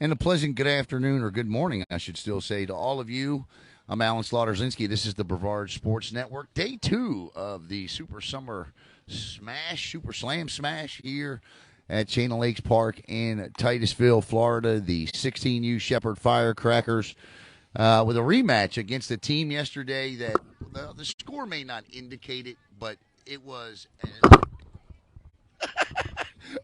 And a pleasant good afternoon, or good morning, I should still say, to all of you. I'm Alan Slaughter-Zinski. This is the Brevard Sports Network. Day 2 of the Super Summer Smash, Super Slam Smash here at Chain of Lakes Park in Titusville, Florida. The 16U Shepherd Firecrackers with a rematch against a team yesterday that the score may not indicate it, but it was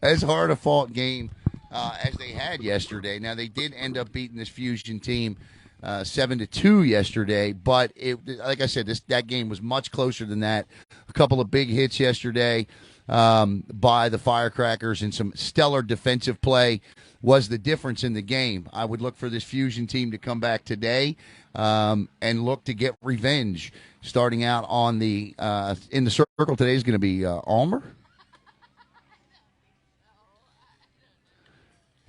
as hard a fought game as they had yesterday. Now, they did end up beating this Fusion team 7-2 yesterday, but like I said, that game was much closer than that. A couple of big hits yesterday by the Firecrackers, and some stellar defensive play was the difference in the game. I would look for this Fusion team to come back today and look to get revenge. Starting out on the in the circle today is going to be Almer.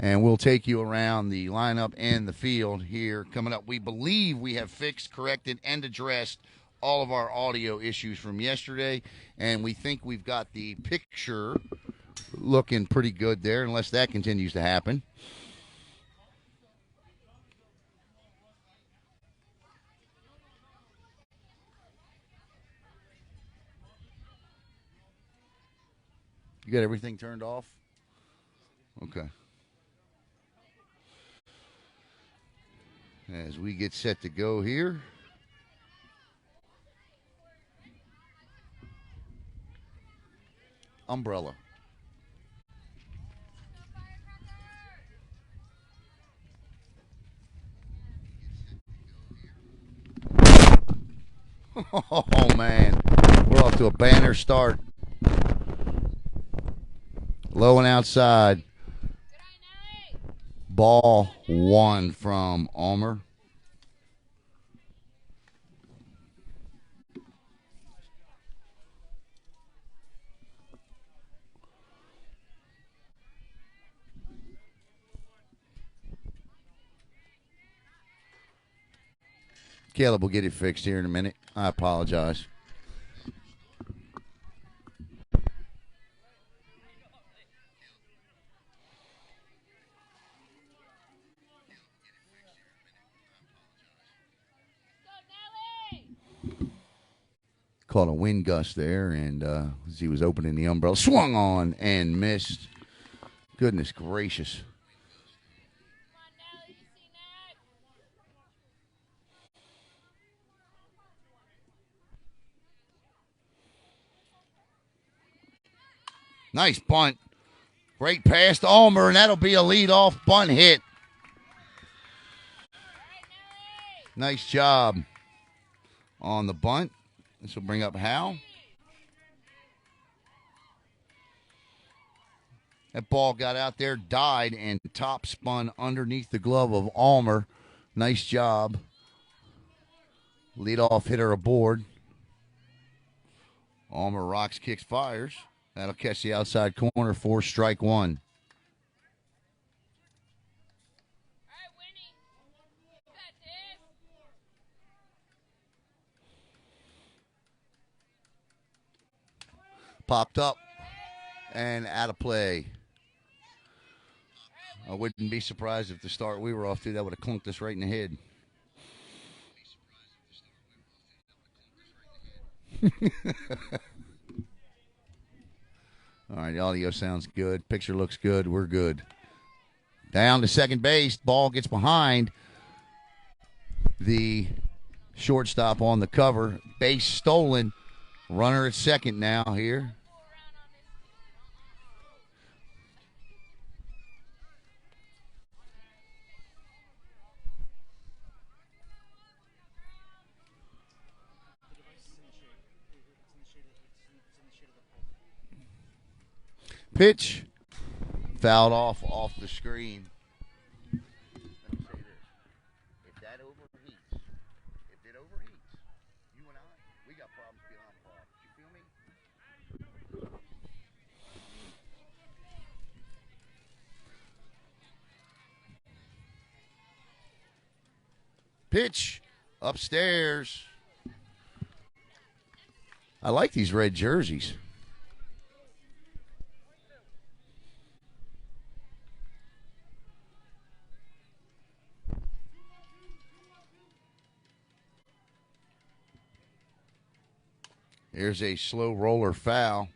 And we'll take you around the lineup and the field here coming up. We believe we have fixed, corrected, and addressed all of our audio issues from yesterday. And we think we've got the picture looking pretty good there, unless that continues to happen. You got everything turned off? Okay. As we get set to go here. Umbrella. Oh, man. We're off to a banner start. Low and outside. Ball one from Almer. Caleb will get it fixed here in a minute. I apologize. Caught a wind gust there, and as he was opening the umbrella, swung on and missed. Goodness gracious. Nice bunt. Great pass to Almer, and that'll be a leadoff bunt hit. Nice job on the bunt. This will bring up Hal. That ball got out there, died, and top spun underneath the glove of Almer. Nice job. Leadoff hitter aboard. Almer rocks, kicks, fires. That'll catch the outside corner for strike one. Popped up and out of play. I wouldn't be surprised if the start we were off to, that would have clunked us right in the head. All right, the audio sounds good. Picture looks good. We're good. Down to second base. Ball gets behind the shortstop on the cover. Base stolen. Runner at second now here. Pitch. Fouled off the screen. Let me say this. If that overheats, you and I, we got problems beyond problems. You feel me? Pitch. Upstairs. I like these red jerseys. Here's a slow roller foul.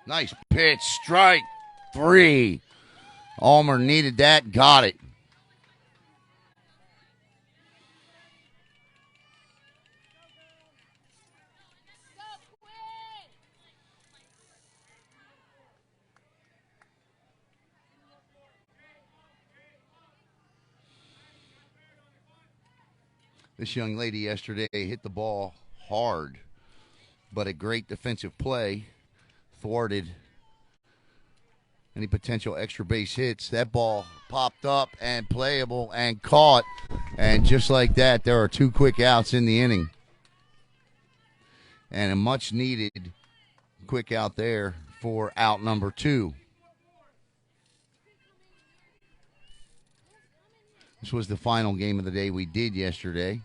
Nice pitch. Strike 3. Ulmer needed that. Got it. This young lady yesterday hit the ball hard, but a great defensive play thwarted any potential extra base hits. That ball popped up and playable and caught. And just like that, there are 2 quick outs in the inning. And a much needed quick out there for out number 2. This was the final game of the day we did yesterday.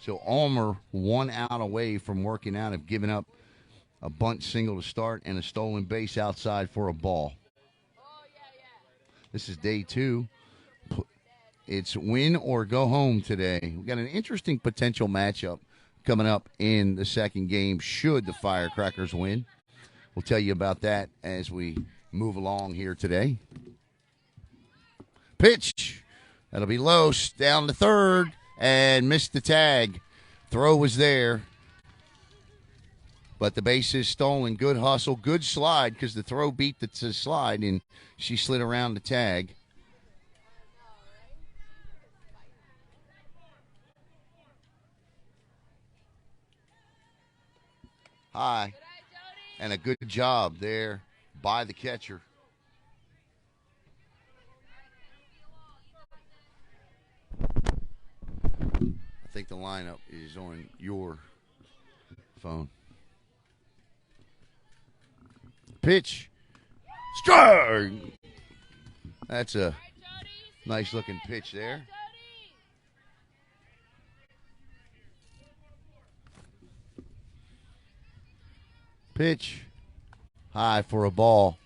So Ulmer 1 out away from working out of giving up a bunt single to start and a stolen base outside for a ball. This is day 2. It's win or go home today. We got an interesting potential matchup coming up in the second game should the Firecrackers win. We'll tell you about that as we move along here today. Pitch. That'll be low, down to third, and missed the tag. Throw was there, but the base is stolen. Good hustle, good slide, because the throw beat the slide, and she slid around the tag. High, and a good job there by the catcher. I think the lineup is on your phone. Pitch. Strike. That's a nice looking pitch there. Pitch. High for a ball.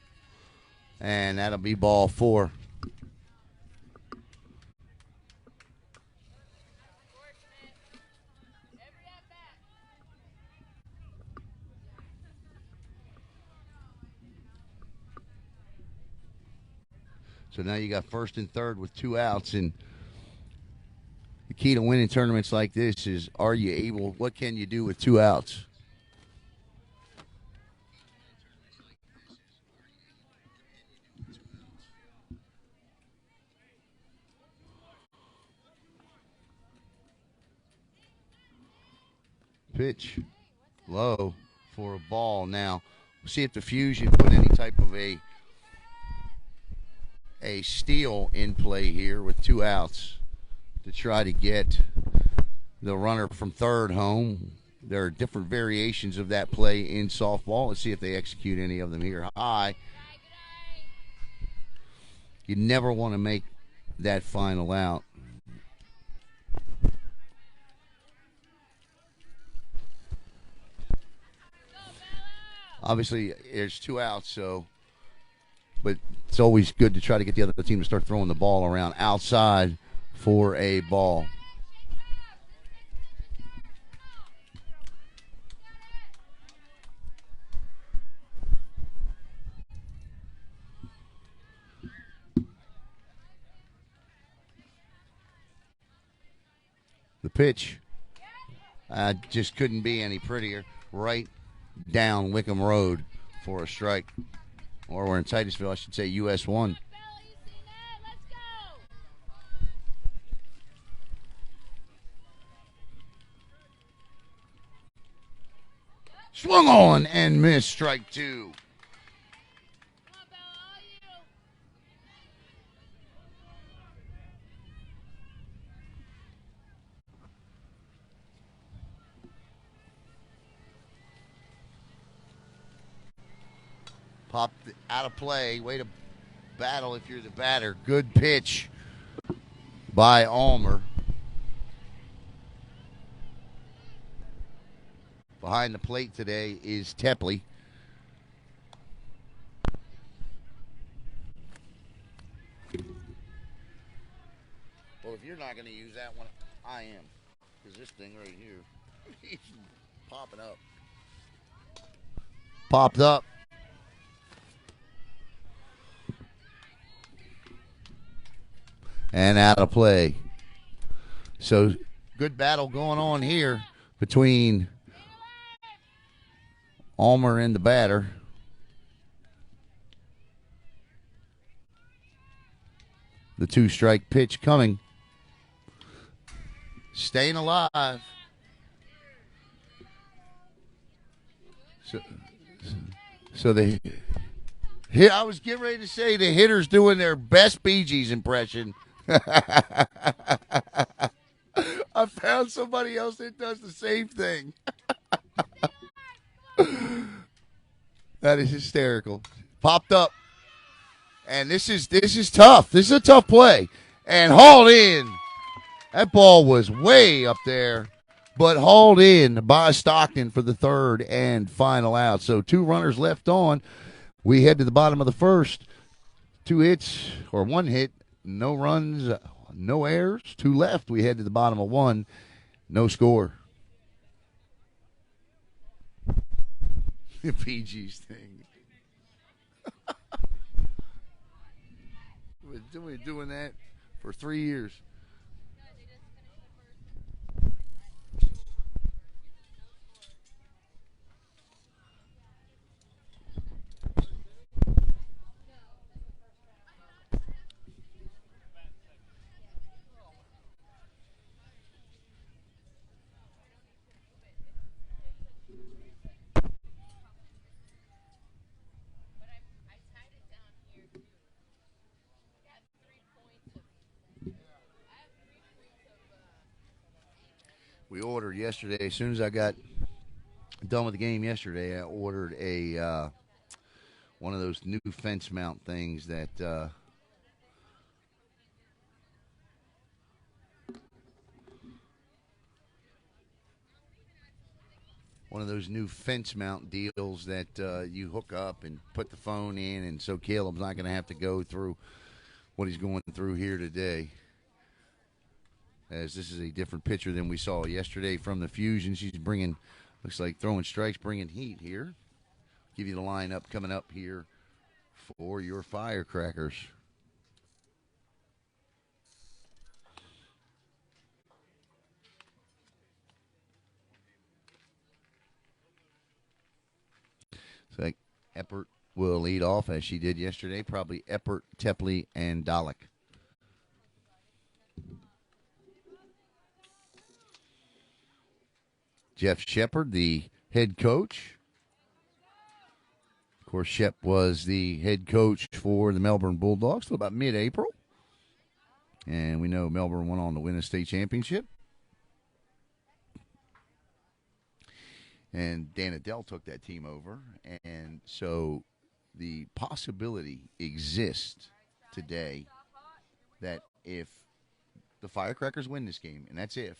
And that'll be ball 4. So now you got first and third with 2 outs, and the key to winning tournaments like this is, are you able, what can you do with 2 outs? Pitch low for a ball. Now, we'll see if the Fusion put any type of a steal in play here with 2 outs to try to get the runner from third home. There are different variations of that play in softball. Let's see if they execute any of them here. High. You never want to make that final out. Obviously, there's 2 outs, but it's always good to try to get the other team to start throwing the ball around outside for a ball. The pitch just couldn't be any prettier. Right down Wickham Road for a strike. Or we're in Titusville, I should say, US 1. Swung on and missed, strike 2. Popped out of play. Way to battle if you're the batter. Good pitch by Almer. Behind the plate today is Tepley. Well, if you're not going to use that one, I am. Because this thing right here, he's popping up. Popped up. And out of play. So, good battle going on here between Almer and the batter. The 2-strike pitch coming. Staying alive. So the hit. I was getting ready to say the hitter's doing their best Bee Gees impression. I found somebody else that does the same thing. That is hysterical. Popped up. And this is tough. This is a tough play. And hauled in. That ball was way up there, but hauled in by Stockton for the third and final out. So 2 runners left on. We head to the bottom of the first. 2 hits, or 1 hit, no runs, no errors. 2 left. We head to the bottom of 1. No score. The PG's thing. We've been doing that for 3 years. We ordered yesterday. As soon as I got done with the game yesterday, I ordered a one of those new fence mount things that one of those new fence mount deals that you hook up and put the phone in, and so Caleb's not going to have to go through what he's going through here today. As this is a different pitcher than we saw yesterday from the Fusion. She's bringing, looks like throwing strikes, bringing heat here. Give you the lineup coming up here for your Firecrackers. So Eppert will lead off as she did yesterday. Probably Eppert, Tepley, and Dalek. Jeff Shepard, the head coach. Of course, Shep was the head coach for the Melbourne Bulldogs till about mid-April. And we know Melbourne went on to win a state championship. And Dan Adele took that team over. And so the possibility exists today that if the Firecrackers win this game, and that's if,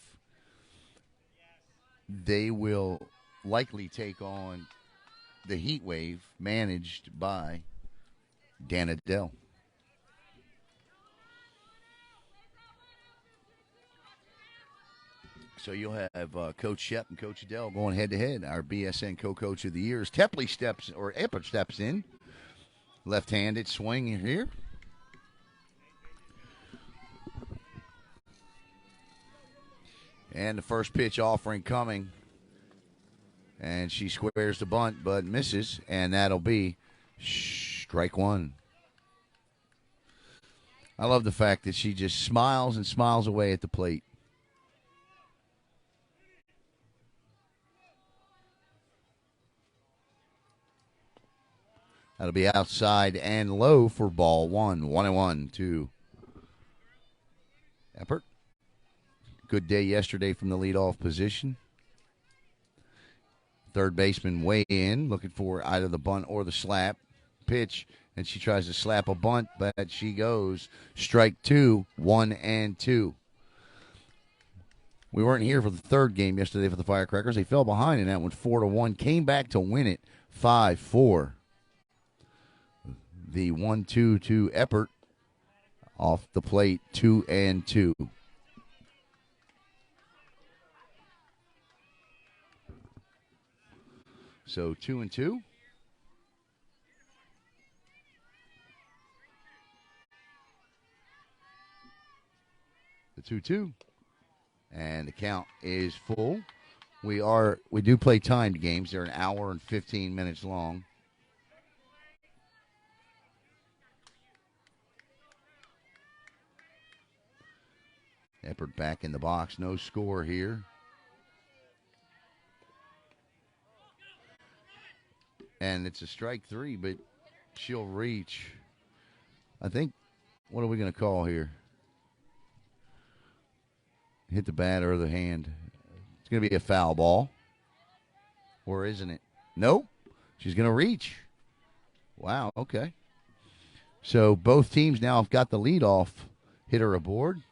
they will likely take on the Heat Wave managed by Dan Adele. So you'll have Coach Shep and Coach Adele going head-to-head. Our BSN co-coach of the year is Tepley Eppert steps in. Left-handed swing here. And the first pitch offering coming. And she squares the bunt, but misses. And that'll be strike 1. I love the fact that she just smiles and smiles away at the plate. That'll be outside and low for ball 1. 1-1 to Eppert. Good day yesterday from the leadoff position. Third baseman way in, looking for either the bunt or the slap. pitch, and she tries to slap a bunt, but she goes. Strike 2, 1-2. We weren't here for the third game yesterday for the Firecrackers. They fell behind in that one 4-1. Came back to win it 5-4. The 1-2 to Eppert. Off the plate, 2-2. So 2-2. The 2-2. And the count is full. We do play timed games. They're an hour and 15 minutes long. Eppert back in the box. No score here. And it's a strike 3, but she'll reach. I think, what are we going to call here? Hit the bat or the hand. It's going to be a foul ball. Or isn't it? Nope. She's going to reach. Wow, okay. So both teams now have got the leadoff hitter aboard.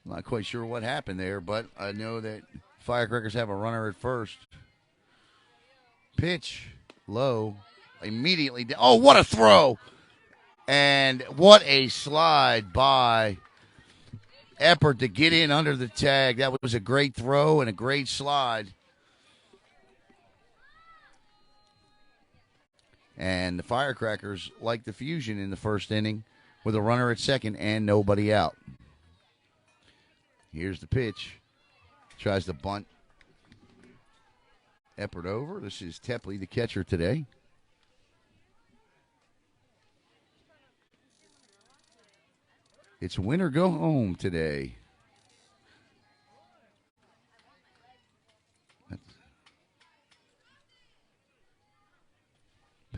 Not quite sure what happened there, but I know that Firecrackers have a runner at first. Pitch, low, immediately down. Oh, what a throw! And what a slide by Eppert to get in under the tag. That was a great throw and a great slide. And the Firecrackers like the Fusion in the first inning with a runner at second and nobody out. Here's the pitch. Tries to bunt Eppert over. This is Tepley, the catcher today. It's win or go home today.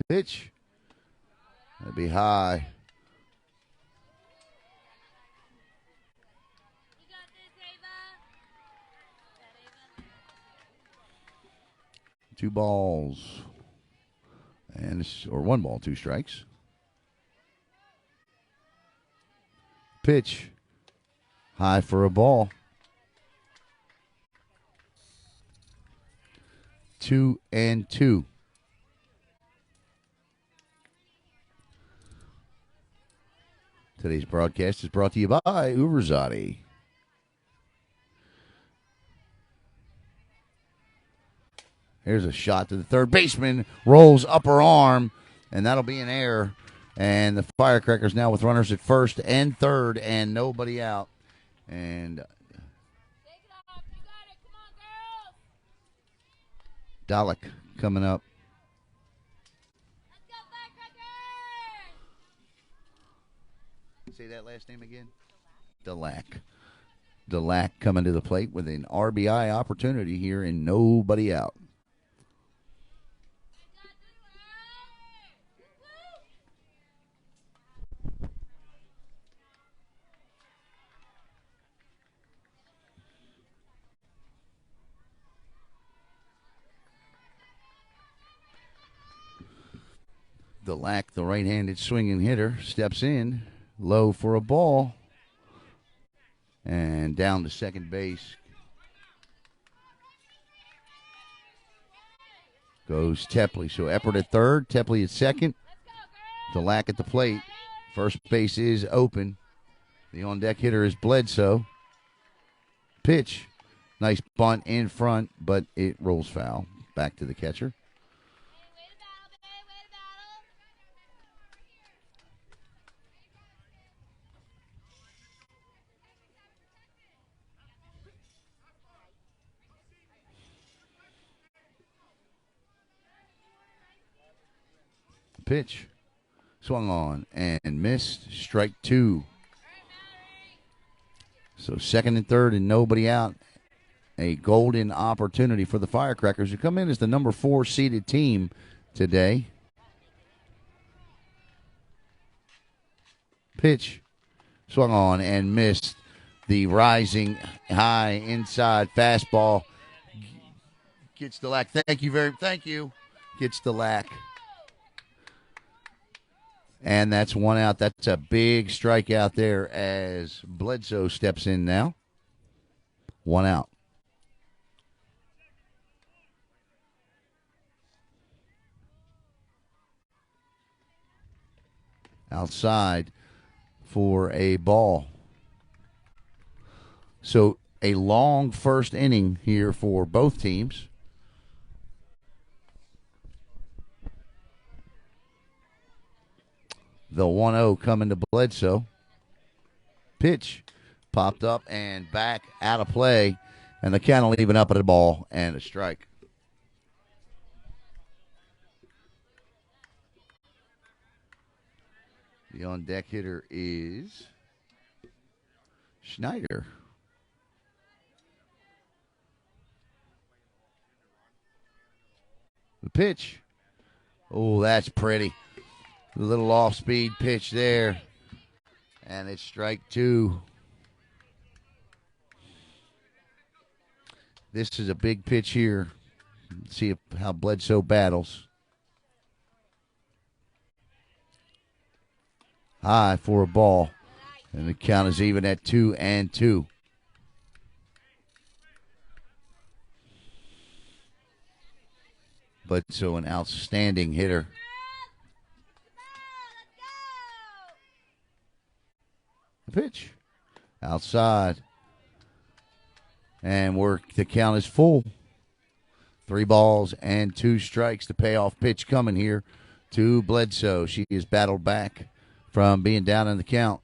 Pitch. That'd be high. Two balls. Or 1 ball, 2 strikes. Pitch. High for a ball. 2-2. Today's broadcast is brought to you by Uberzadi. Here's a shot to the third baseman. Rolls upper arm, and that'll be an error. And the Firecrackers now with runners at first and third and nobody out. And Dalek coming up. Say that last name again. Dalek coming to the plate with an RBI opportunity here and nobody out. Dalek, the right-handed swinging hitter, steps in. Low for a ball. And down to second base. Goes Tepley. So Eppert at third. Tepley at second. Dalek at the plate. First base is open. The on-deck hitter is Bledsoe. Pitch. Nice bunt in front, but it rolls foul. Back to the catcher. Pitch. Swung on and missed. Strike 2. So second and third and nobody out. A golden opportunity for the Firecrackers who come in as the number 4 seeded team today. Pitch. Swung on and missed. The rising high inside fastball gets the lack. Thank you. Gets the lack. And that's one out. That's a big strikeout there as Bledsoe steps in now. One out. Outside for a ball. So a long first inning here for both teams. The 1-0 coming to Bledsoe. Pitch popped up and back out of play. And the count will even up at a ball and a strike. The on-deck hitter is Schneider. The pitch. Oh, that's pretty. A little off-speed pitch there. And it's strike two. This is a big pitch here. Let's see how Bledsoe battles. High for a ball. And the count is even at 2-2. Bledsoe, an outstanding hitter. The pitch. Outside. And the count is full. 3 balls and 2 strikes. The payoff pitch coming here to Bledsoe. She is battled back from being down in the count.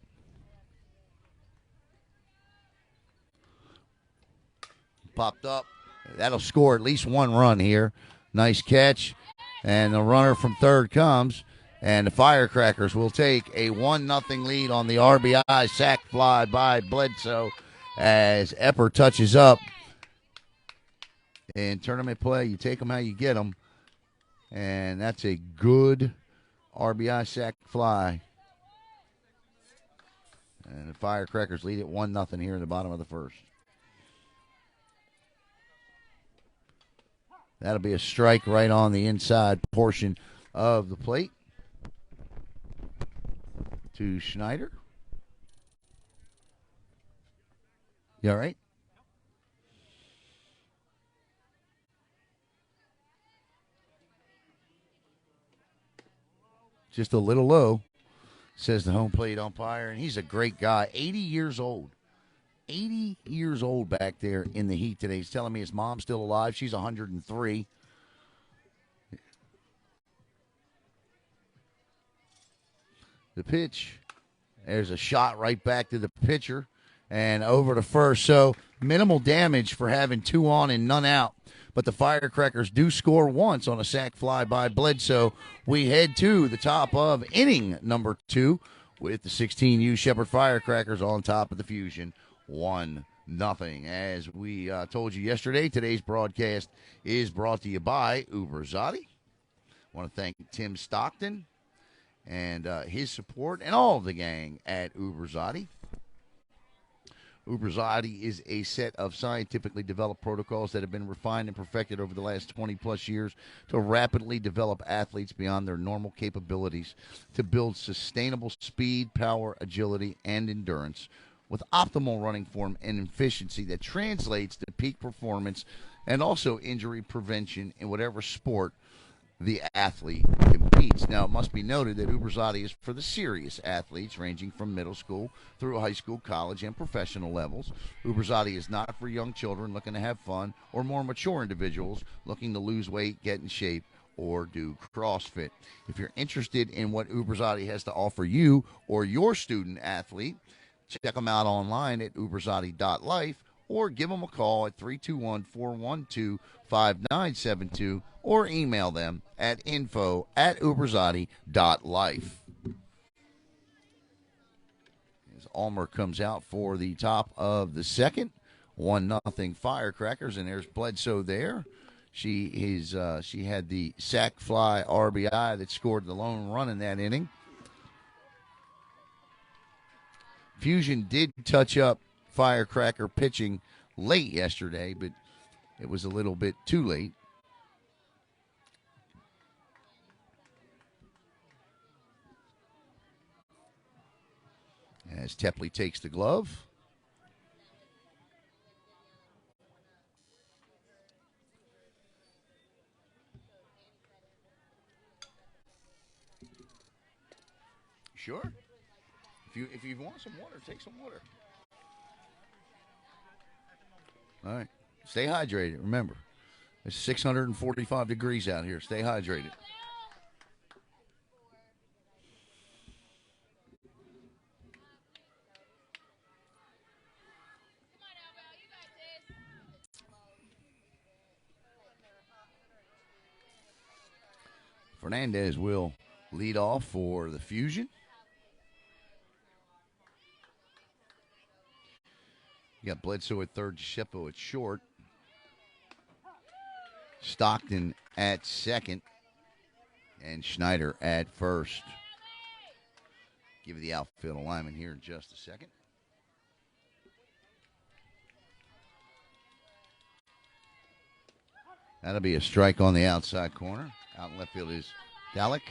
Popped up. That'll score at least 1 run here. Nice catch. And the runner from third comes. And the Firecrackers will take a 1-0 lead on the RBI sac fly by Bledsoe as Epper touches up. In tournament play, you take them how you get them. And that's a good RBI sac fly. And the Firecrackers lead it 1-0 here in the bottom of the first. That'll be a strike right on the inside portion of the plate. To Schneider. You all right? Just a little low, says the home plate umpire. And he's a great guy. 80 years old. 80 years old back there in the heat today. He's telling me his mom's still alive. She's 103. The pitch. There's a shot right back to the pitcher and over to first. So minimal damage for having 2 on and none out. But the Firecrackers do score once on a sac fly by Bledsoe. We head to the top of inning number 2 with the 16U Shepherd Firecrackers on top of the Fusion. 1-0. As we told you yesterday, today's broadcast is brought to you by Uberzati. I want to thank Tim Stockton and his support and all of the gang at Uberzati. Uberzati is a set of scientifically developed protocols that have been refined and perfected over the last 20-plus years to rapidly develop athletes beyond their normal capabilities to build sustainable speed, power, agility, and endurance with optimal running form and efficiency that translates to peak performance and also injury prevention in whatever sport the athlete competes. Now, it must be noted that Uberzati is for the serious athletes ranging from middle school through high school, college, and professional levels. Uberzati is not for young children looking to have fun or more mature individuals looking to lose weight, get in shape, or do CrossFit. If you're interested in what Uberzati has to offer you or your student athlete, check them out online at uberzati.life or give them a call at 321-412-5972 or email them at info@uberzati.life. As Ulmer comes out for the top of the second, 1-0 Firecrackers, and there's Bledsoe there. She had the sac fly RBI that scored the lone run in that inning. Fusion did touch up Firecracker pitching late yesterday, but it was a little bit too late. As Tepley takes the glove. Sure. If you want some water, take some water. All right. Stay hydrated. Remember, it's 645 degrees out here. Stay hydrated. Fernandez will lead off for the Fusion. You got Bledsoe at third, Sheppo at short. Stockton at second. And Schneider at first. Give you the outfield alignment here in just a second. That'll be a strike on the outside corner. Out in left field is Dalek.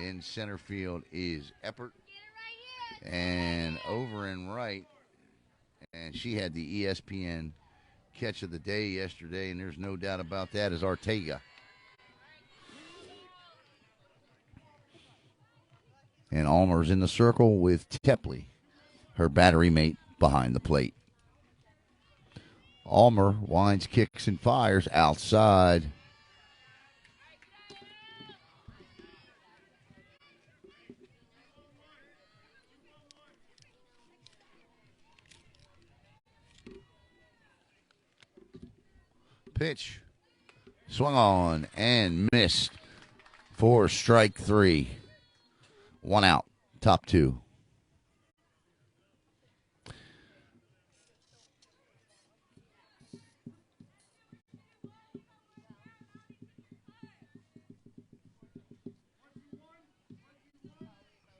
In center field is Eppert. And over in right, and she had the ESPN catch of the day yesterday, and there's no doubt about that, is Ortega. And Almer's in the circle with Tepley, her battery mate, behind the plate. Almer winds, kicks, and fires outside. Pitch. Swung on and missed for strike three. One out. Top two.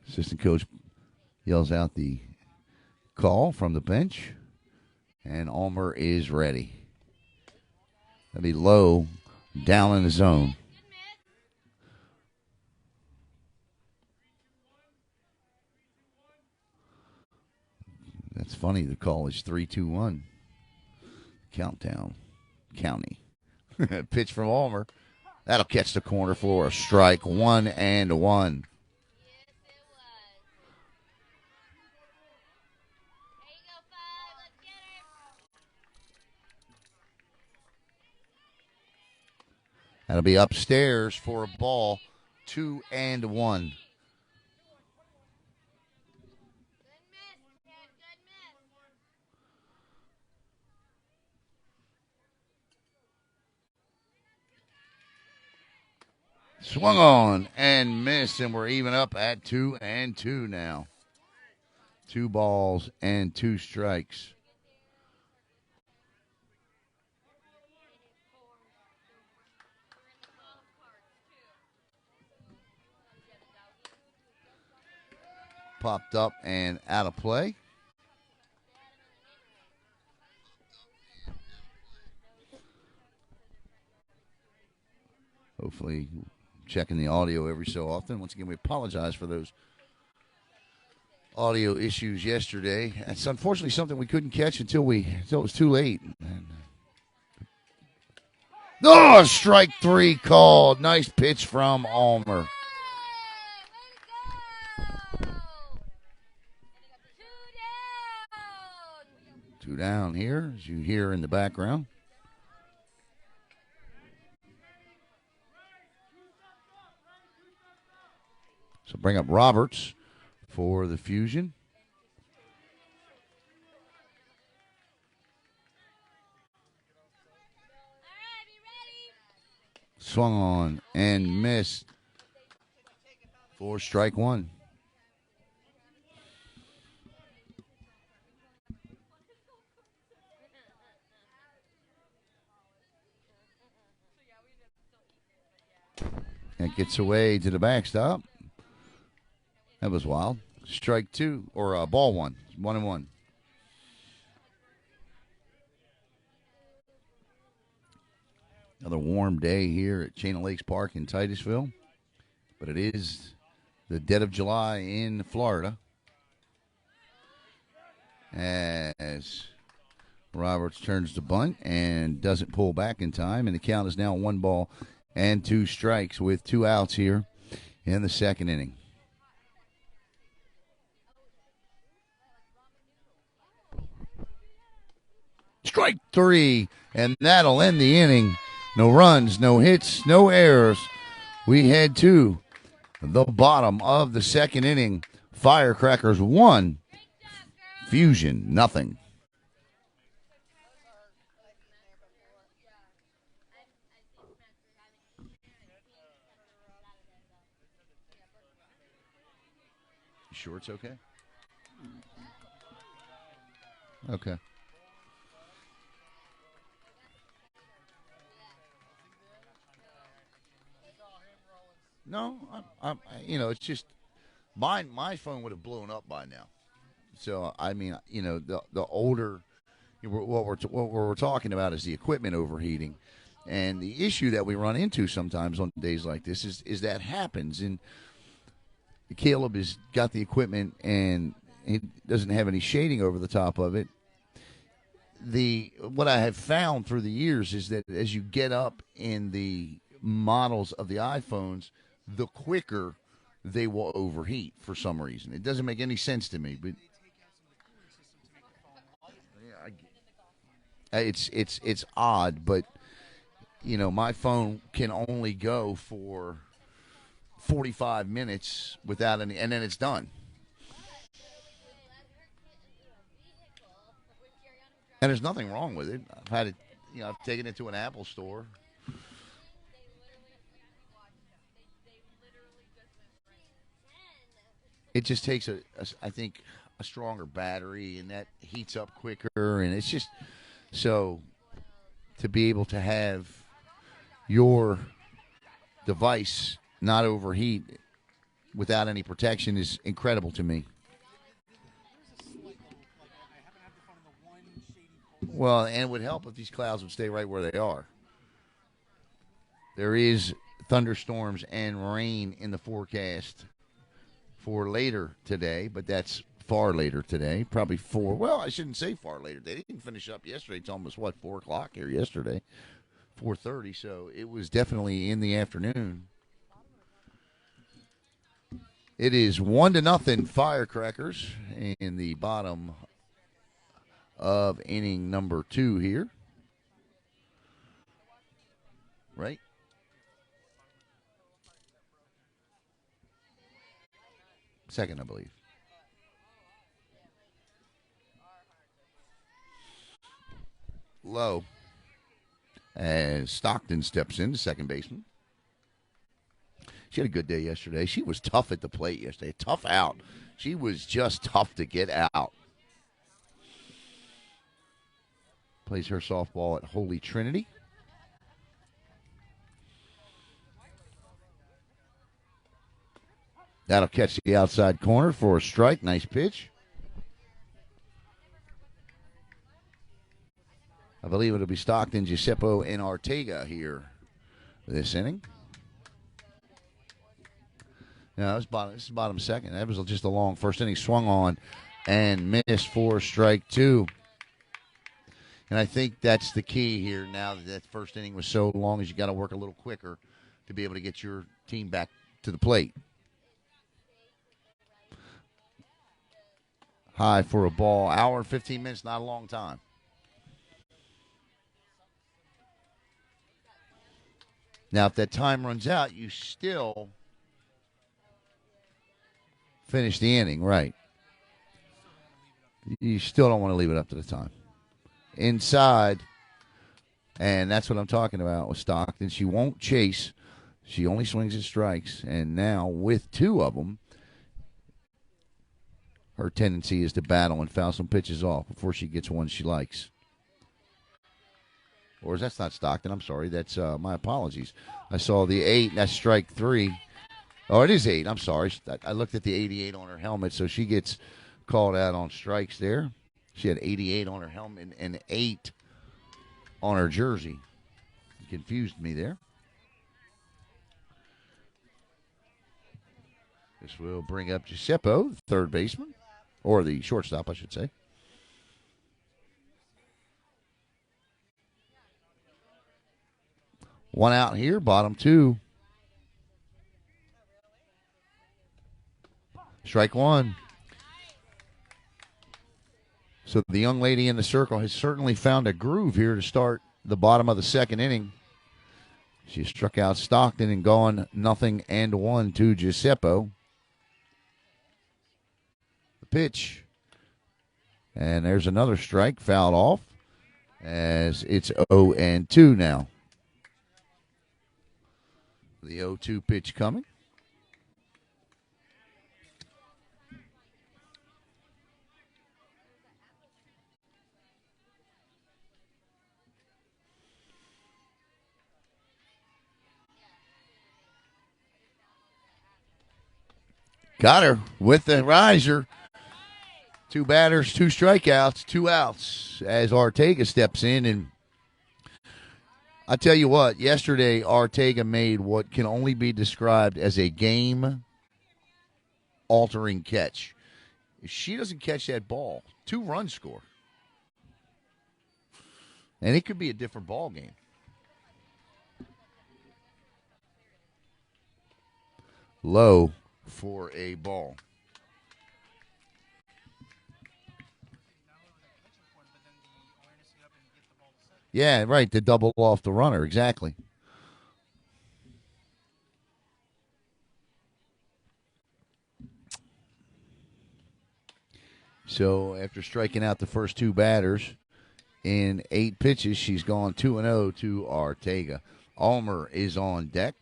Assistant coach yells out the call from the bench, and Almer is ready. That'll be low, down in the zone. That's funny. The call is 3-2-1. Countdown. County. Pitch from Almer. That'll catch the corner for a strike. 1-1. That'll be upstairs for a ball. 2-1. Swung on and missed, and we're even up at 2-2 now. 2 balls and 2 strikes. Popped up and out of play. Hopefully checking the audio every so often. Once again, we apologize for those audio issues yesterday. That's unfortunately something we couldn't catch until it was too late. Oh, strike 3 called. Nice pitch from Almer. Two down here, as you hear in the background. So bring up Roberts for the Fusion. Swung on and missed for strike 1. That gets away to the backstop. That was wild. Strike 2, or ball 1. 1-1. Another warm day here at Chain of Lakes Park in Titusville, but it is the dead of July in Florida. As Roberts turns the bunt and doesn't pull back in time, and the count is now 1-2 with 2 outs here in the second inning. Strike 3, and that'll end the inning. No runs, no hits, no errors. We head to the bottom of the second inning. Firecrackers 1, Fusion nothing. You sure it's okay? Okay. No, it's just my phone would have blown up by now. So I mean, the older what we're talking about is the equipment overheating, and the issue that we run into sometimes on days like this is that happens. And Caleb has got the equipment and he doesn't have any shading over the top of it. What I have found through the years is that as you get up in the models of the iPhones, the quicker they will overheat for some reason. It doesn't make any sense to me, but it's odd. But my phone can only go for 45 minutes without any, and then it's done. And there's nothing wrong with it. I've had it, I've taken it to an Apple store. It just takes I think, a stronger battery, and that heats up quicker, and it's just so to be able to have your device not overheat without any protection is incredible to me. Well, and it would help if these clouds would stay right where they are. There is thunderstorms and rain in the forecast for later today, but that's far later today. Probably well, I shouldn't say far later. They didn't finish up yesterday. It's almost, 4 o'clock here yesterday, 4:30, so it was definitely in the afternoon. It is 1-0 Firecrackers in the bottom of inning number 2 here. Right? Second, I believe. Low as Stockton steps in, the second baseman. She had a good day yesterday. She was tough at the plate yesterday. Tough out. She was just tough to get out. Plays her softball at Holy Trinity. That'll catch the outside corner for a strike. Nice pitch. I believe it'll be Stockton, Giuseppe, and Ortega here this inning. No, this is bottom second. That was just a long first inning. Swung on and missed for strike 2. And I think that's the key here now that first inning was so long, as you got to work a little quicker to be able to get your team back to the plate. High for a ball. Hour and 15 minutes, not a long time. Now, if that time runs out, you still finish the inning, right? You still don't want to leave it up to the time. Inside, and that's what I'm talking about with Stockton. She won't chase. She only swings at strikes. And now, with 2 of them, her tendency is to battle and foul some pitches off before she gets one she likes. Or that's not Stockton. I'm sorry. That's my apologies. I saw the 8. And that's strike 3. Oh, it is 8. I'm sorry. I looked at the 88 on her helmet, so she gets called out on strikes there. She had 88 on her helmet and 8 on her jersey. confused me there. This will bring up Giuseppe, third baseman, or the shortstop, I should say. One out here, bottom two. Strike one. So the young lady in the circle has certainly found a groove here to start the bottom of the second inning. She struck out Stockton and gone 0-1 to Giuseppe. The pitch. And there's another strike fouled off as it's 0-2 now. The 0-2 pitch coming. Got her with the riser. 2 batters, 2 strikeouts, 2 outs as Ortega steps in. And I tell you what, yesterday Ortega made what can only be described as a game-altering catch. If she doesn't catch that ball, 2 runs score. And it could be a different ball game. Low for a ball. Yeah, right, to double off the runner, exactly. So after striking out the first 2 batters in 8 pitches, she's gone 2-0 to Ortega. Ulmer is on deck.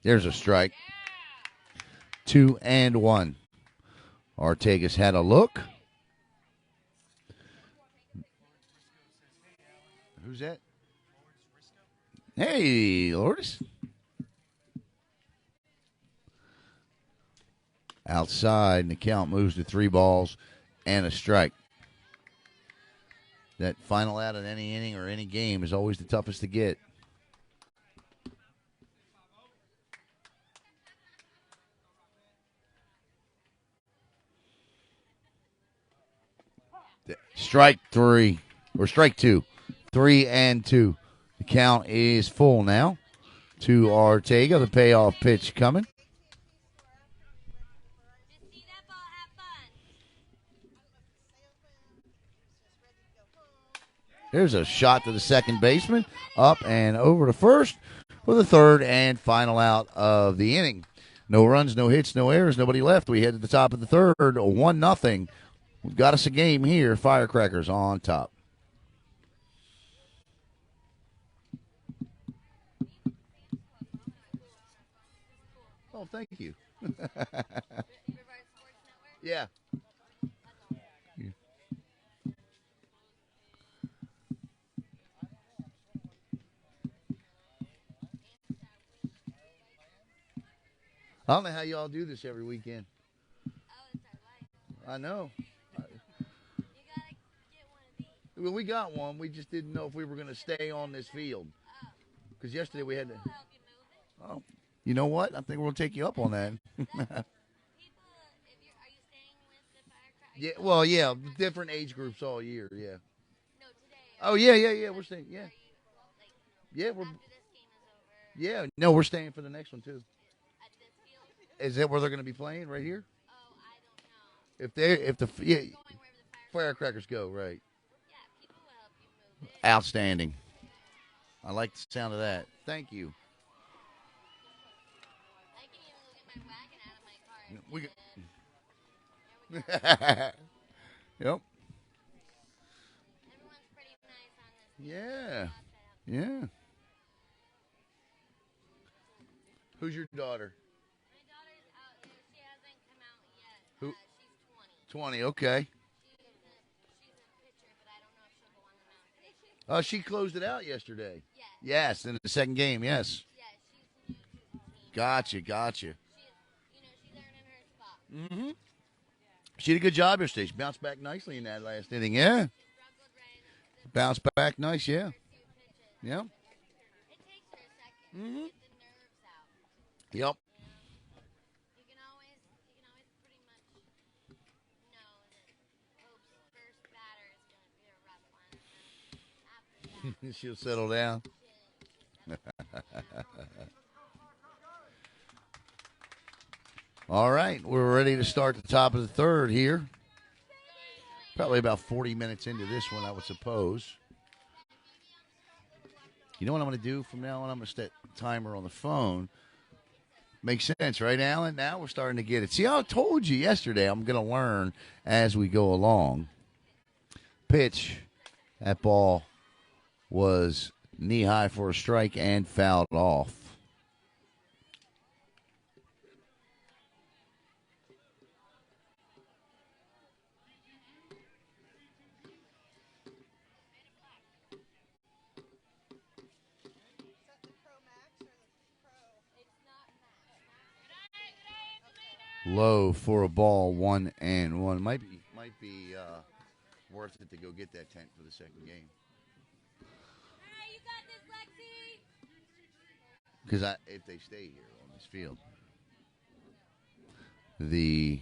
There's a strike. 2-1. Ortega's had a look. Who's that? Hey, Lourdes. Outside, and the count moves to 3 balls and a strike. That final out in any inning or any game is always the toughest to get. Strike 3, or strike 2. 3-2. The count is full now to Ortega. The payoff pitch coming. There's a shot to the second baseman. Up and over to first for the third and final out of the inning. No runs, no hits, no errors, nobody left. We head to the top of the third, 1-0. We've got us a game here. Firecrackers on top. Oh, thank you. Yeah. I don't know how y'all do this every weekend. I know. Well, we got one. We just didn't know if we were going to stay on this field. Because yesterday we had to. Oh, you know what? I think we're going to take you up on that. Yeah, well, yeah, different age groups all year, yeah. Oh, yeah. We're staying, yeah. Yeah, yeah, no, we're staying for the next one, too. Is that where they're going to be playing, right here? Yeah, Firecrackers go, right. Outstanding. I like the sound of that. Thank you. We Yep. Yeah. Yeah. Who's your daughter? Who? 20. Okay. She closed it out yesterday. Yes, in the second game. Yes. Gotcha. Mm-hmm. She did a good job yesterday. She bounced back nicely in that last inning. Yeah. Bounced back nice, yeah. Yeah. Mm-hmm. Yep. She'll settle down. All right, we're ready to start the top of the third here. Probably about 40 minutes into this one, I would suppose. You know what I'm going to do from now on? I'm going to set the timer on the phone. Makes sense, right, Alan? Now we're starting to get it. See, I told you yesterday I'm going to learn as we go along. Pitch. That ball was knee-high for a strike and fouled off. Low for a ball, 1-1. Might be worth it to go get that tent for the second game. Hey, you got this, Lexi. Because if they stay here on this field, the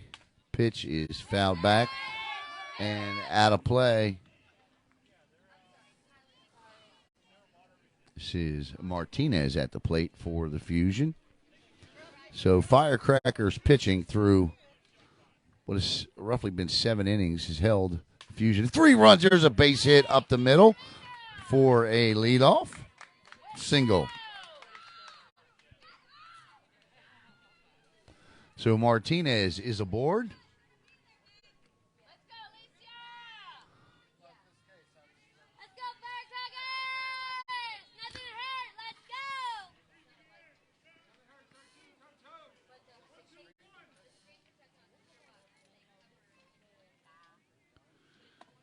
pitch is fouled back and out of play. This is Martinez at the plate for the Fusion. So Firecrackers pitching through what has roughly been 7 innings has held Fusion 3 runs. There's a base hit up the middle for a leadoff single. So Martinez is aboard. Let's go, Alicia. Let's go, Firecrackers. Nothing to hurt. Let's go.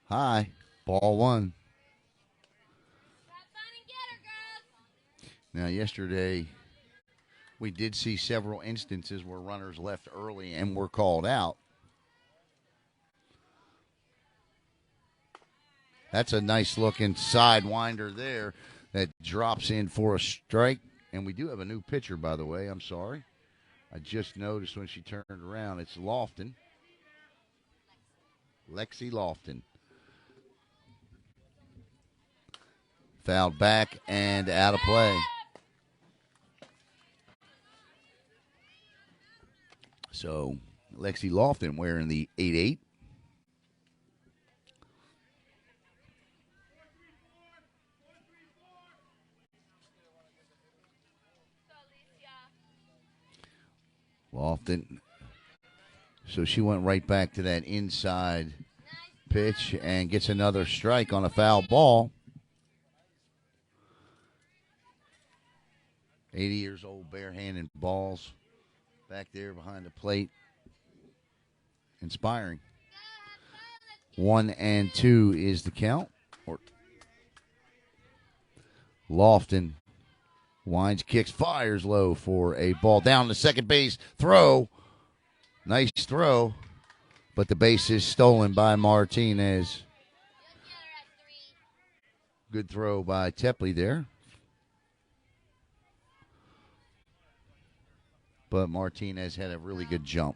High. Ball 1. Have fun and get her, girls. Now, yesterday, we did see several instances where runners left early and were called out. That's a nice-looking sidewinder there that drops in for a strike. And we do have a new pitcher, by the way. I'm sorry. I just noticed when she turned around. It's Lofton. Lexi Lofton. Fouled back and out of play. So, Lexi Lofton wearing the 8-8. Lofton. So she went right back to that inside pitch and gets another strike on a foul ball. 80 years old, barehanded balls back there behind the plate. Inspiring. 1-2 is the count. Lofton winds, kicks, fires low for a ball down to second base. Throw. Nice throw. But the base is stolen by Martinez. Good throw by Tepley there. But Martinez had a really good jump.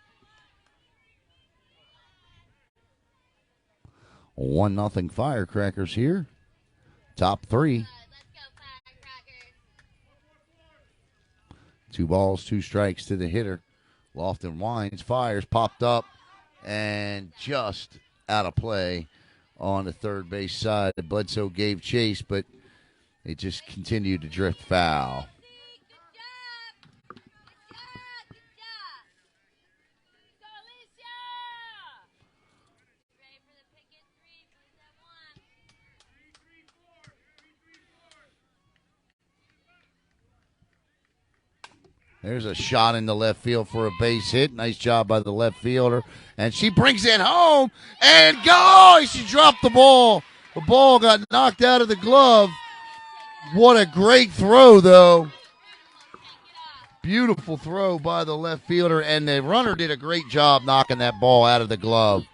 1-0 Firecrackers here. Top 3. Let's go, Firecrackers. 2 balls, 2 strikes to the hitter. Lofton winds, fires, popped up, and just out of play on the third base side. Bledsoe gave chase, but it just continued to drift foul. There's a shot in the left field for a base hit. Nice job by the left fielder. And she brings it home. And go! She dropped the ball. The ball got knocked out of the glove. What a great throw, though. Beautiful throw by the left fielder, and the runner did a great job knocking that ball out of the glove.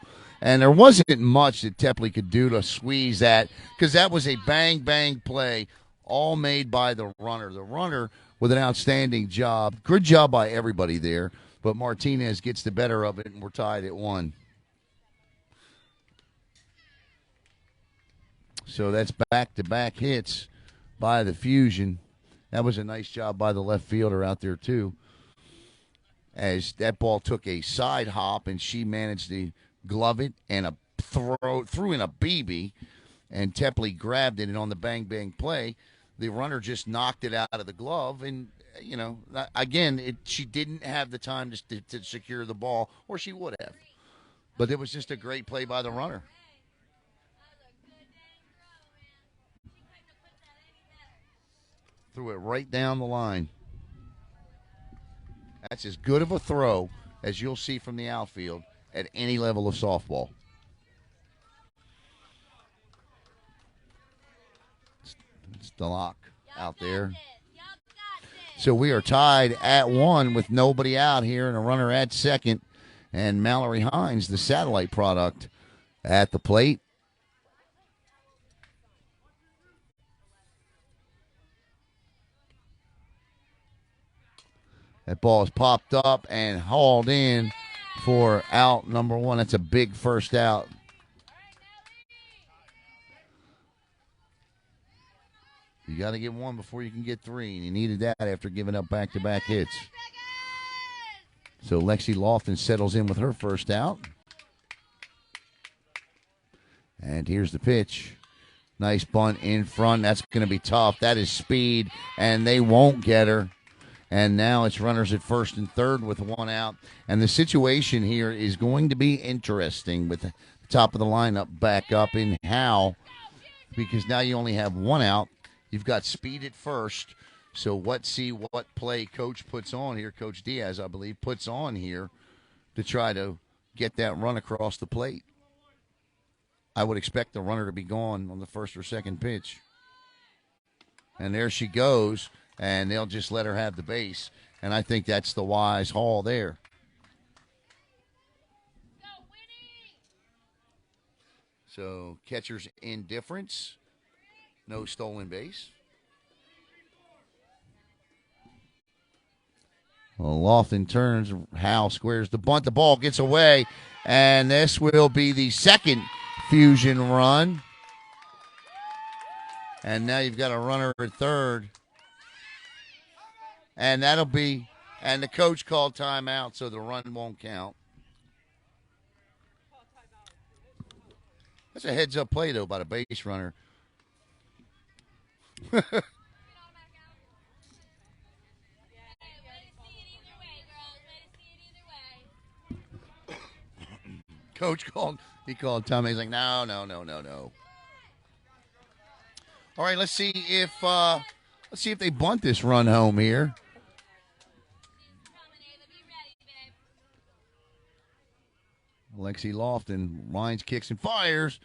And there wasn't much that Tepley could do to squeeze that, because that was a bang-bang play, all made by the runner. The runner with an outstanding job. Good job by everybody there, but Martinez gets the better of it, and we're tied at 1. So that's back-to-back hits by the Fusion. That was a nice job by the left fielder out there, too, as that ball took a side hop, and she managed to glove it and threw in a BB, and Tepley grabbed it, and on the bang-bang play, the runner just knocked it out of the glove, and, again, she didn't have the time to secure the ball, or she would have. But it was just a great play by the runner. Threw it right down the line. That's as good of a throw as you'll see from the outfield at any level of softball. It's the lock out there. So we are tied at 1 with nobody out here and a runner at second. And Mallory Hines, the satellite product, at the plate. That ball is popped up and hauled in for out number 1. That's a big first out. You got to get 1 before you can get 3, and you needed that after giving up back-to-back hits. So Lexi Lofton settles in with her first out. And here's the pitch. Nice bunt in front. That's going to be tough. That is speed, and they won't get her. And now it's runners at first and third with 1 out. And the situation here is going to be interesting with the top of the lineup back up in Howe, because now you only have 1 out. You've got speed at first. So what play Coach puts on here, Coach Diaz, I believe, puts on here to try to get that run across the plate. I would expect the runner to be gone on the first or second pitch. And there she goes. And they'll just let her have the base. And I think that's the wise haul there. So catcher's indifference. No stolen base. Well, Lofton turns. Hal squares the bunt. The ball gets away. And this will be the second Fusion run. And now you've got a runner at third. And and the coach called timeout, so the run won't count. That's a heads-up play, though, by the base runner. Coach called timeout. He's like, no. All right, let's see if they bunt this run home here. Lexi Lofton lines, kicks, and fires.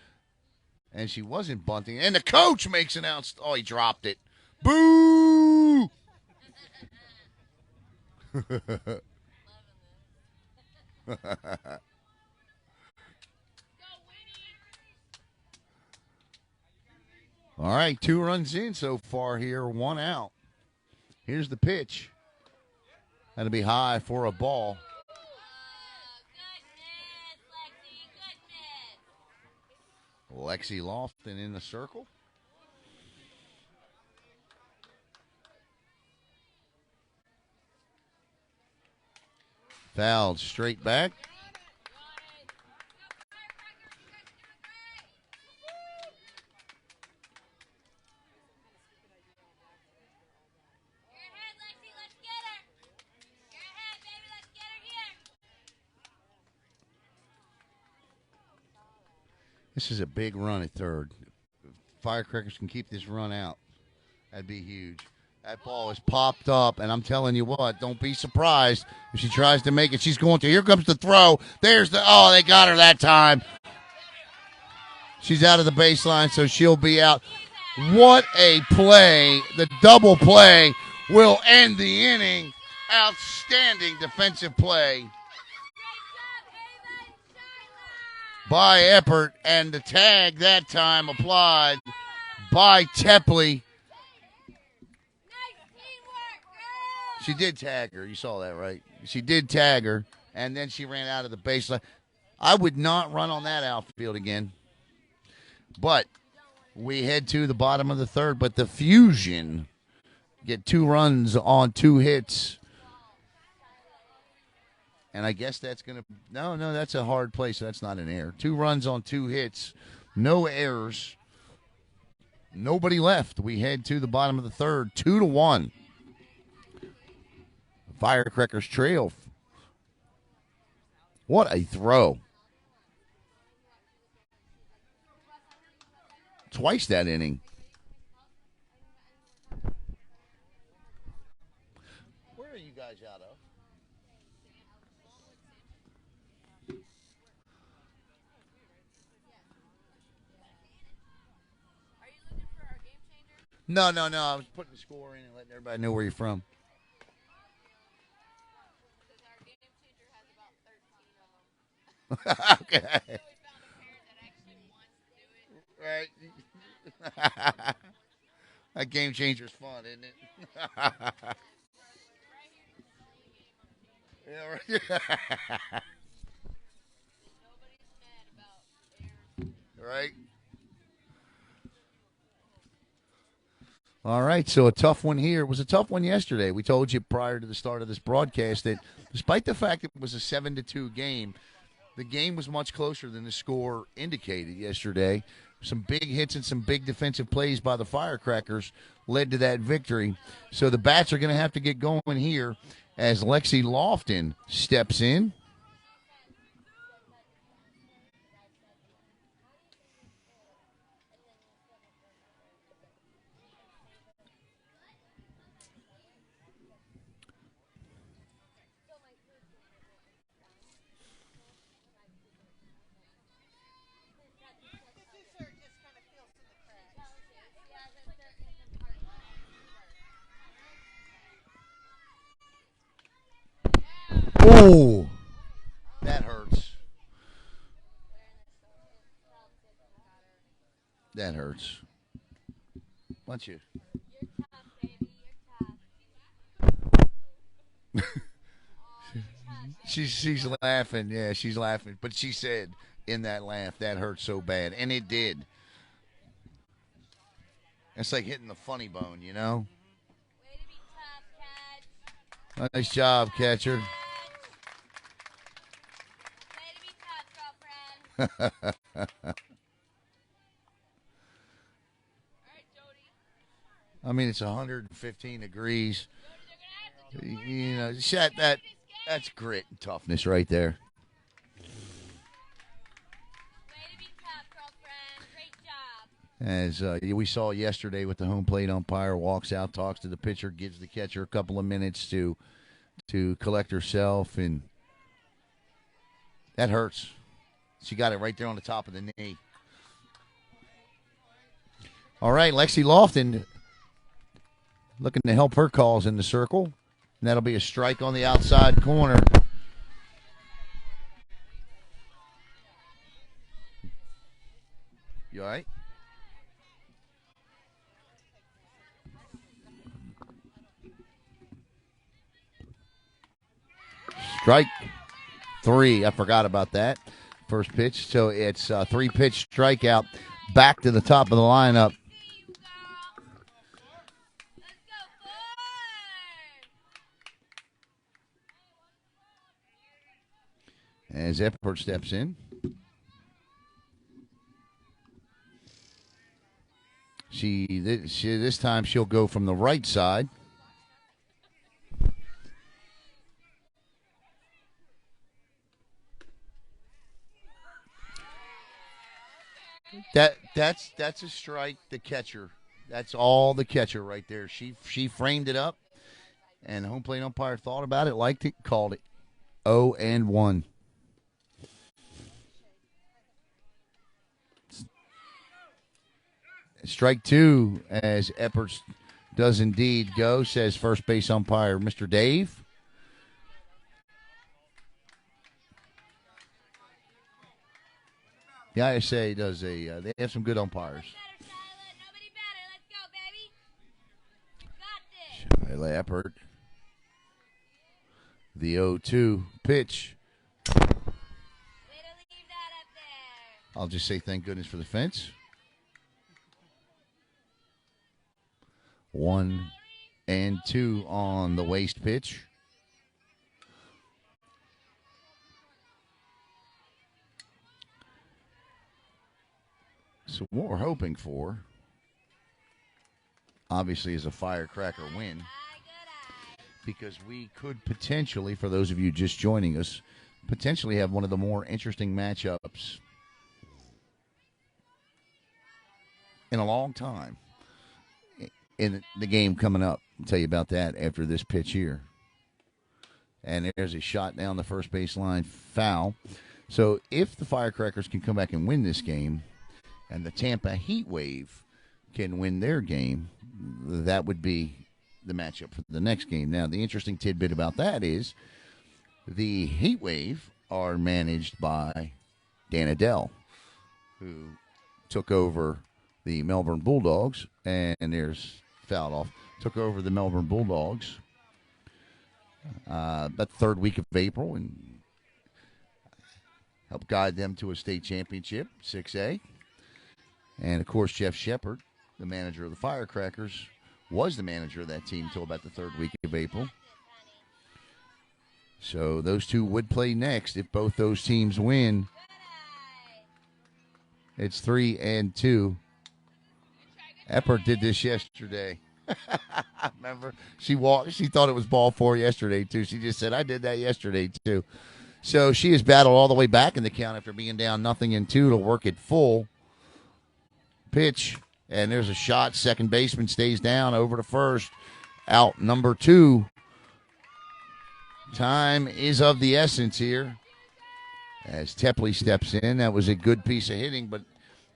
And she wasn't bunting. And the coach makes an out. Oh, he dropped it. Boo! All right, 2 runs in so far here, 1 out. Here's the pitch. That'll be high for a ball. Lexi Lofton in the circle. Fouled straight back. This is a big run at third. If Firecrackers can keep this run out, that'd be huge. That ball is popped up, and I'm telling you what, don't be surprised if she tries to make it. She's going to. Here comes the throw. There's they got her that time. She's out of the baseline, so she'll be out. What a play. The double play will end the inning Outstanding defensive play by Eppert, and the tag that time applied by Tepley. She did tag her. You saw that, right? She did tag her, and then she ran out of the baseline. I would not run on that outfield again. But we head to the bottom of the third, but the Fusion get 2 runs on 2 hits. And I guess that's going to – no, that's a hard play, so that's not an error. 2 runs on 2 hits, no errors, nobody left. We head to the bottom of the third, 2-1. Firecrackers trail. What a throw. Twice that inning. Where are you guys out of? No. I was putting the score in and letting everybody know where you're from. Okay. Right. That game changer's fun, isn't it? Yeah, right. Right. All right, so a tough one here. It was a tough one yesterday. We told you prior to the start of this broadcast that despite the fact it was a 7-2 game, the game was much closer than the score indicated yesterday. Some big hits and some big defensive plays by the Firecrackers led to that victory. So the Bats are going to have to get going here as Lexi Lofton steps in. Oh, that hurts. That hurts. Why don't you? She's laughing. Yeah, she's laughing. But she said in that laugh, that hurt so bad. And it did. It's like hitting the funny bone, you know? Nice job, catcher. I mean, it's 115 degrees. You know, that's grit and toughness right there. As we saw yesterday with the home plate umpire, walks out, talks to the pitcher, gives the catcher a couple of minutes to collect herself, and that hurts. She got it right there on the top of the knee. All right, Lexi Lofton looking to help her calls in the circle. And that'll be a strike on the outside corner. You all right? Strike 3. I forgot about that. First pitch. So it's a 3-pitch strikeout. Back to the top of the lineup. As Eppert steps in. This time she'll go from the right side. That's a strike. The catcher. That's all the catcher right there. She framed it up, and the home plate umpire thought about it, liked it, called it. 0-1. Strike 2 as Eppers does indeed go, says first base umpire Mr. Dave. The ISA does they have some good umpires. Nobody better, Skylar. Nobody better. Let's go, baby. You got this. Shia Lappert. The 0-2 pitch. Way to leave that up there. I'll just say thank goodness for the fence. 1-2 on the waste pitch. So what we're hoping for, obviously, is a firecracker win. Because we could potentially, for those of you just joining us, potentially have one of the more interesting matchups in a long time in the game coming up. I'll tell you about that after this pitch here. And there's a shot down the first baseline, foul. So if the Firecrackers can come back and win this game, and the Tampa Heat Wave can win their game, that would be the matchup for the next game. Now, the interesting tidbit about that is the Heat Wave are managed by Dan Adele, who took over the Melbourne Bulldogs, and there's fouled off, took over the Melbourne Bulldogs about the third week of April and helped guide them to a state championship, 6A. And, of course, Jeff Shepard, the manager of the Firecrackers, was the manager of that team until about the third week of April. So those two would play next if both those teams win. It's 3-2. Eppert did this yesterday. Remember? She thought it was ball 4 yesterday, too. She just said, I did that yesterday, too. So she has battled all the way back in the count after being down 0-2 to work it full. Pitch, and there's a shot. Second baseman stays down over to first. Out number 2. Time is of the essence here as Tepley steps in. That was a good piece of hitting, but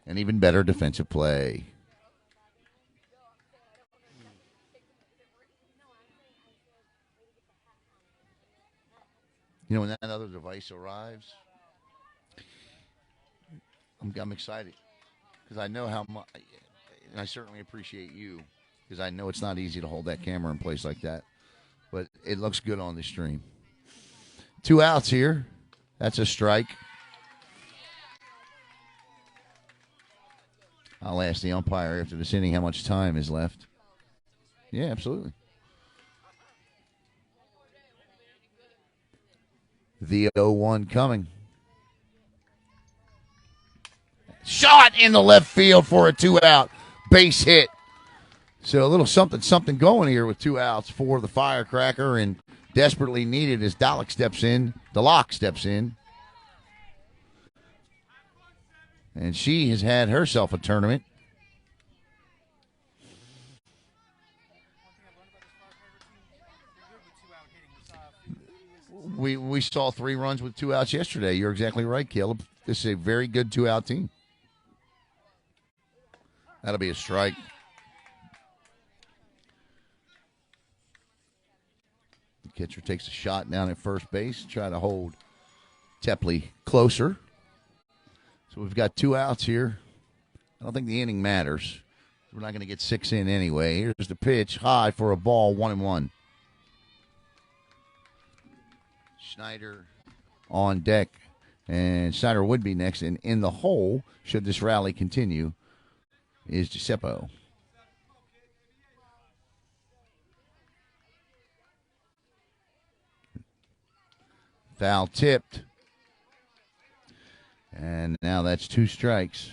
an even better defensive play. You know, when that other device arrives, I'm excited. Because I know how much, and I certainly appreciate you, because I know it's not easy to hold that camera in place like that. But it looks good on the stream. 2 outs here. That's a strike. I'll ask the umpire after this inning how much time is left. Yeah, absolutely. The 0-1 coming. Shot in the left field for a 2-out base hit. So a little something going here with 2 outs for the Firecracker, and desperately needed as Dalek steps in. DeLock steps in. And she has had herself a tournament. We saw 3 runs with 2 outs yesterday. You're exactly right, Caleb. This is a very good 2-out team. That'll be a strike. The catcher takes a shot down at first base, try to hold Tepley closer. So we've got 2 outs here. I don't think the inning matters. We're not going to get 6 in anyway. Here's the pitch, high for a ball, 1-1. Schneider on deck, and Schneider would be next. And in the hole, should this rally continue, is Giuseppe. Foul tipped. And now that's 2 strikes.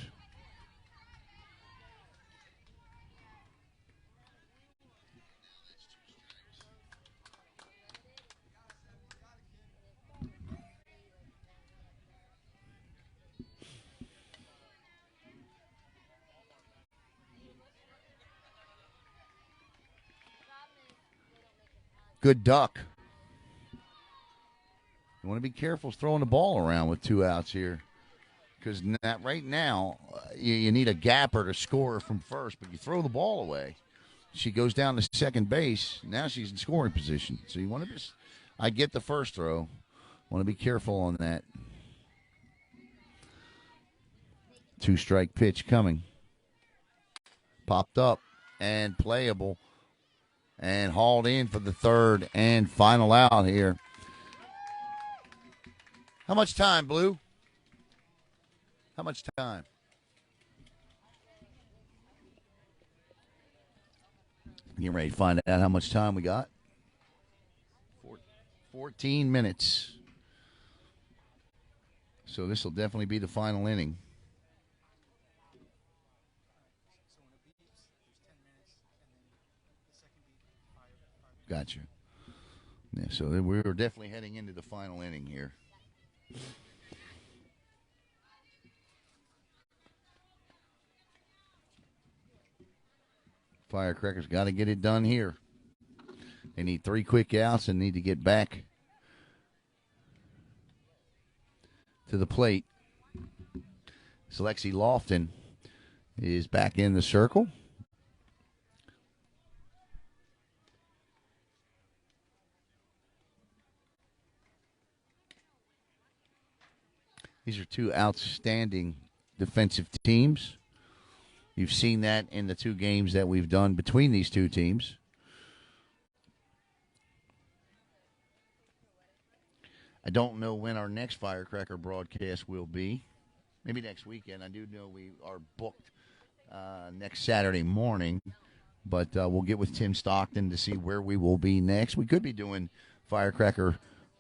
Good duck. You want to be careful throwing the ball around with 2 outs here. Because right now, you need a gapper to score from first, but you throw the ball away. She goes down to second base. Now she's in scoring position. So you want to just, I get the first throw. Want to be careful on that. 2-strike pitch coming. Popped up and playable and hauled in for the third and final out here. How much time, Blue? How much time? Getting ready to find out how much time we got. 14 minutes. So this will definitely be the final inning. Gotcha. Yeah, so we're definitely heading into the final inning here. Firecrackers got to get it done here. They need 3 quick outs and need to get back to the plate. So Lexi Lofton is back in the circle. These are 2 outstanding defensive teams. You've seen that in the 2 games that we've done between these 2 teams. I don't know when our next Firecracker broadcast will be. Maybe next weekend. I do know we are booked next Saturday morning. But we'll get with Tim Stockton to see where we will be next. We could be doing Firecracker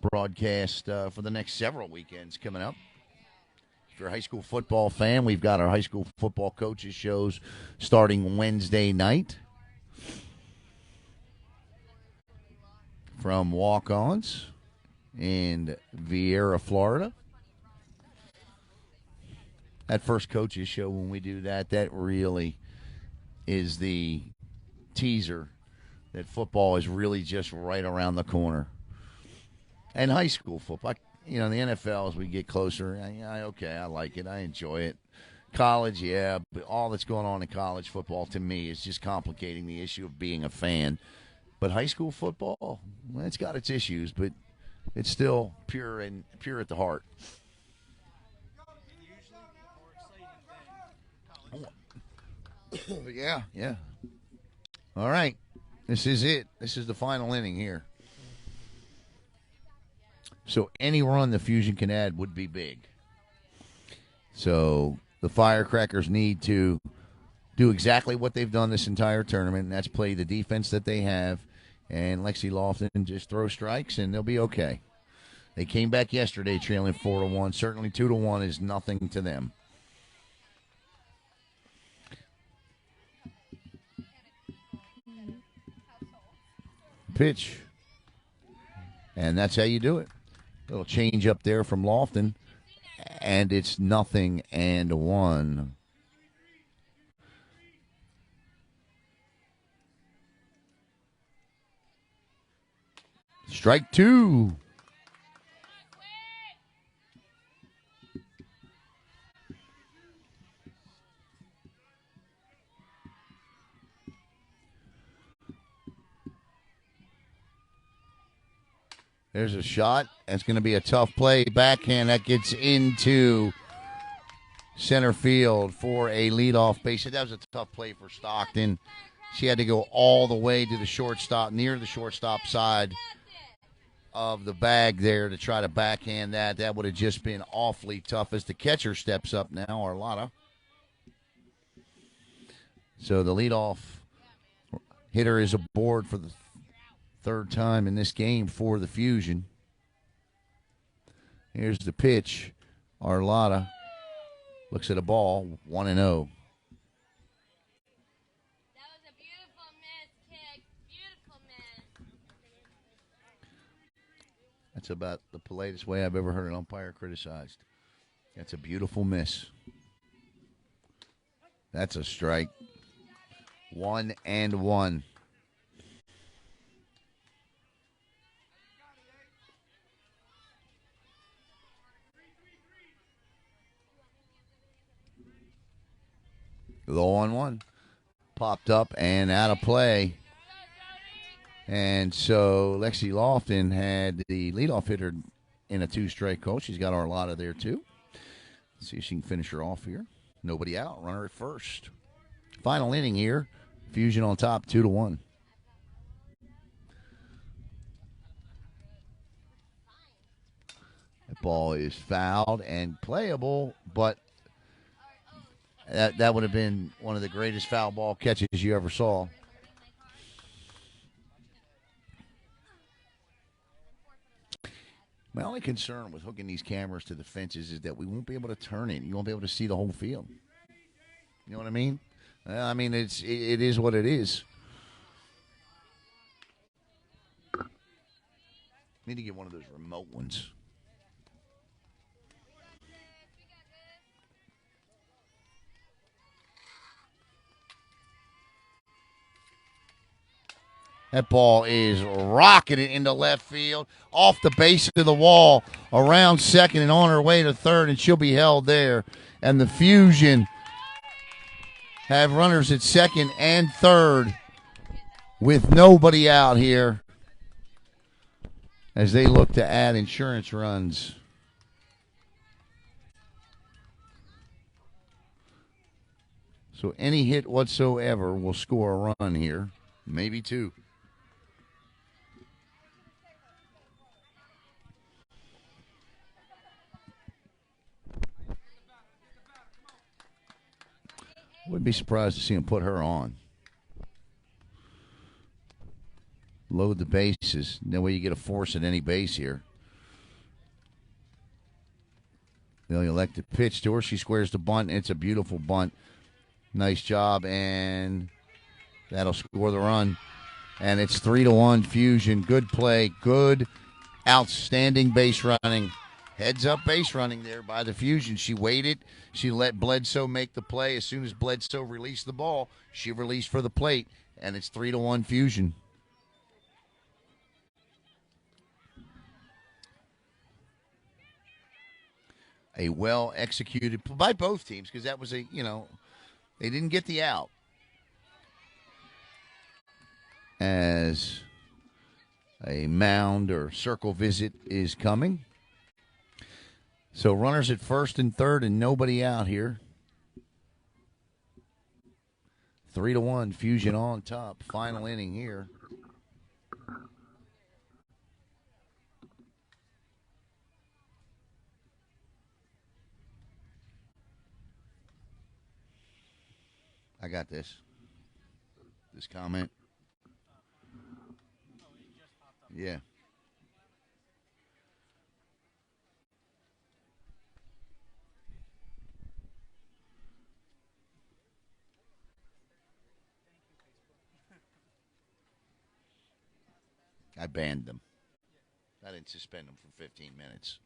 broadcast for the next several weekends coming up. If you're a high school football fan, we've got our high school football coaches shows starting Wednesday night from walk-ons in Vieira, Florida. That first coaches show, when we do that, that really is the teaser that football is really just right around the corner. And high school football, you know, the NFL, as we get closer, I like it. I enjoy it. College, yeah, but all that's going on in college football to me is just complicating the issue of being a fan. But high school football, well, it's got its issues, but it's still pure at the heart. Yeah. All right. This is it. This is the final inning here. So any run the Fusion can add would be big. So the Firecrackers need to do exactly what they've done this entire tournament, and that's play the defense that they have, and Lexi Lofton just throw strikes, and they'll be okay. They came back yesterday trailing 4-1. Certainly 2-1 is nothing to them. Pitch. And that's how you do it. Little change up there from Lofton. And it's 0-1. Strike 2. There's a shot. That's going to be a tough play. Backhand that gets into center field for a leadoff base hit. That was a tough play for Stockton. She had to go all the way to the shortstop, near the shortstop side of the bag there to try to backhand that. That would have just been awfully tough as the catcher steps up now, Arlotta. So the leadoff hitter is aboard for the third time in this game for the Fusion. Here's the pitch. Arlotta looks at a ball, 1-0. That was a beautiful miss, kick. Beautiful miss. That's about the politest way I've ever heard an umpire criticized. That's a beautiful miss. That's a strike. 1-1. The 0-1 popped up and out of play. And so Lexi Lofton had the leadoff hitter in a 2-strike call. She's got Arlotta there too. Let's see if she can finish her off here. Nobody out. Runner at first. Final inning here. Fusion on top, 2-1. That ball is fouled and playable, but that would have been one of the greatest foul ball catches you ever saw. My only concern with hooking these cameras to the fences is that we won't be able to turn it. You won't be able to see the whole field. You know what I mean? I mean, it is what it is. Need to get one of those remote ones. That ball is rocketed into left field, off the base of the wall, around second and on her way to third, and she'll be held there. And the Fusion have runners at second and third with nobody out here as they look to add insurance runs. So any hit whatsoever will score a run here, maybe two. Wouldn't be surprised to see him put her on. Load the bases. That way you get a force at any base here. They'll elect to pitch to her. She squares the bunt. It's a beautiful bunt. Nice job, and that'll score the run. And it's 3-1 Fusion. Good play. Good, outstanding base running. Heads up base running there by the Fusion. She waited. She let Bledsoe make the play. As soon as Bledsoe released the ball, she released for the plate, and it's 3-1 Fusion. A well-executed by both teams, because that was they didn't get the out. As a mound or circle visit is coming. So runners at first and third and nobody out here. 3-1, Fusion on top. Final inning here. I got this. This comment. Yeah. I banned them. I didn't suspend them for 15 minutes.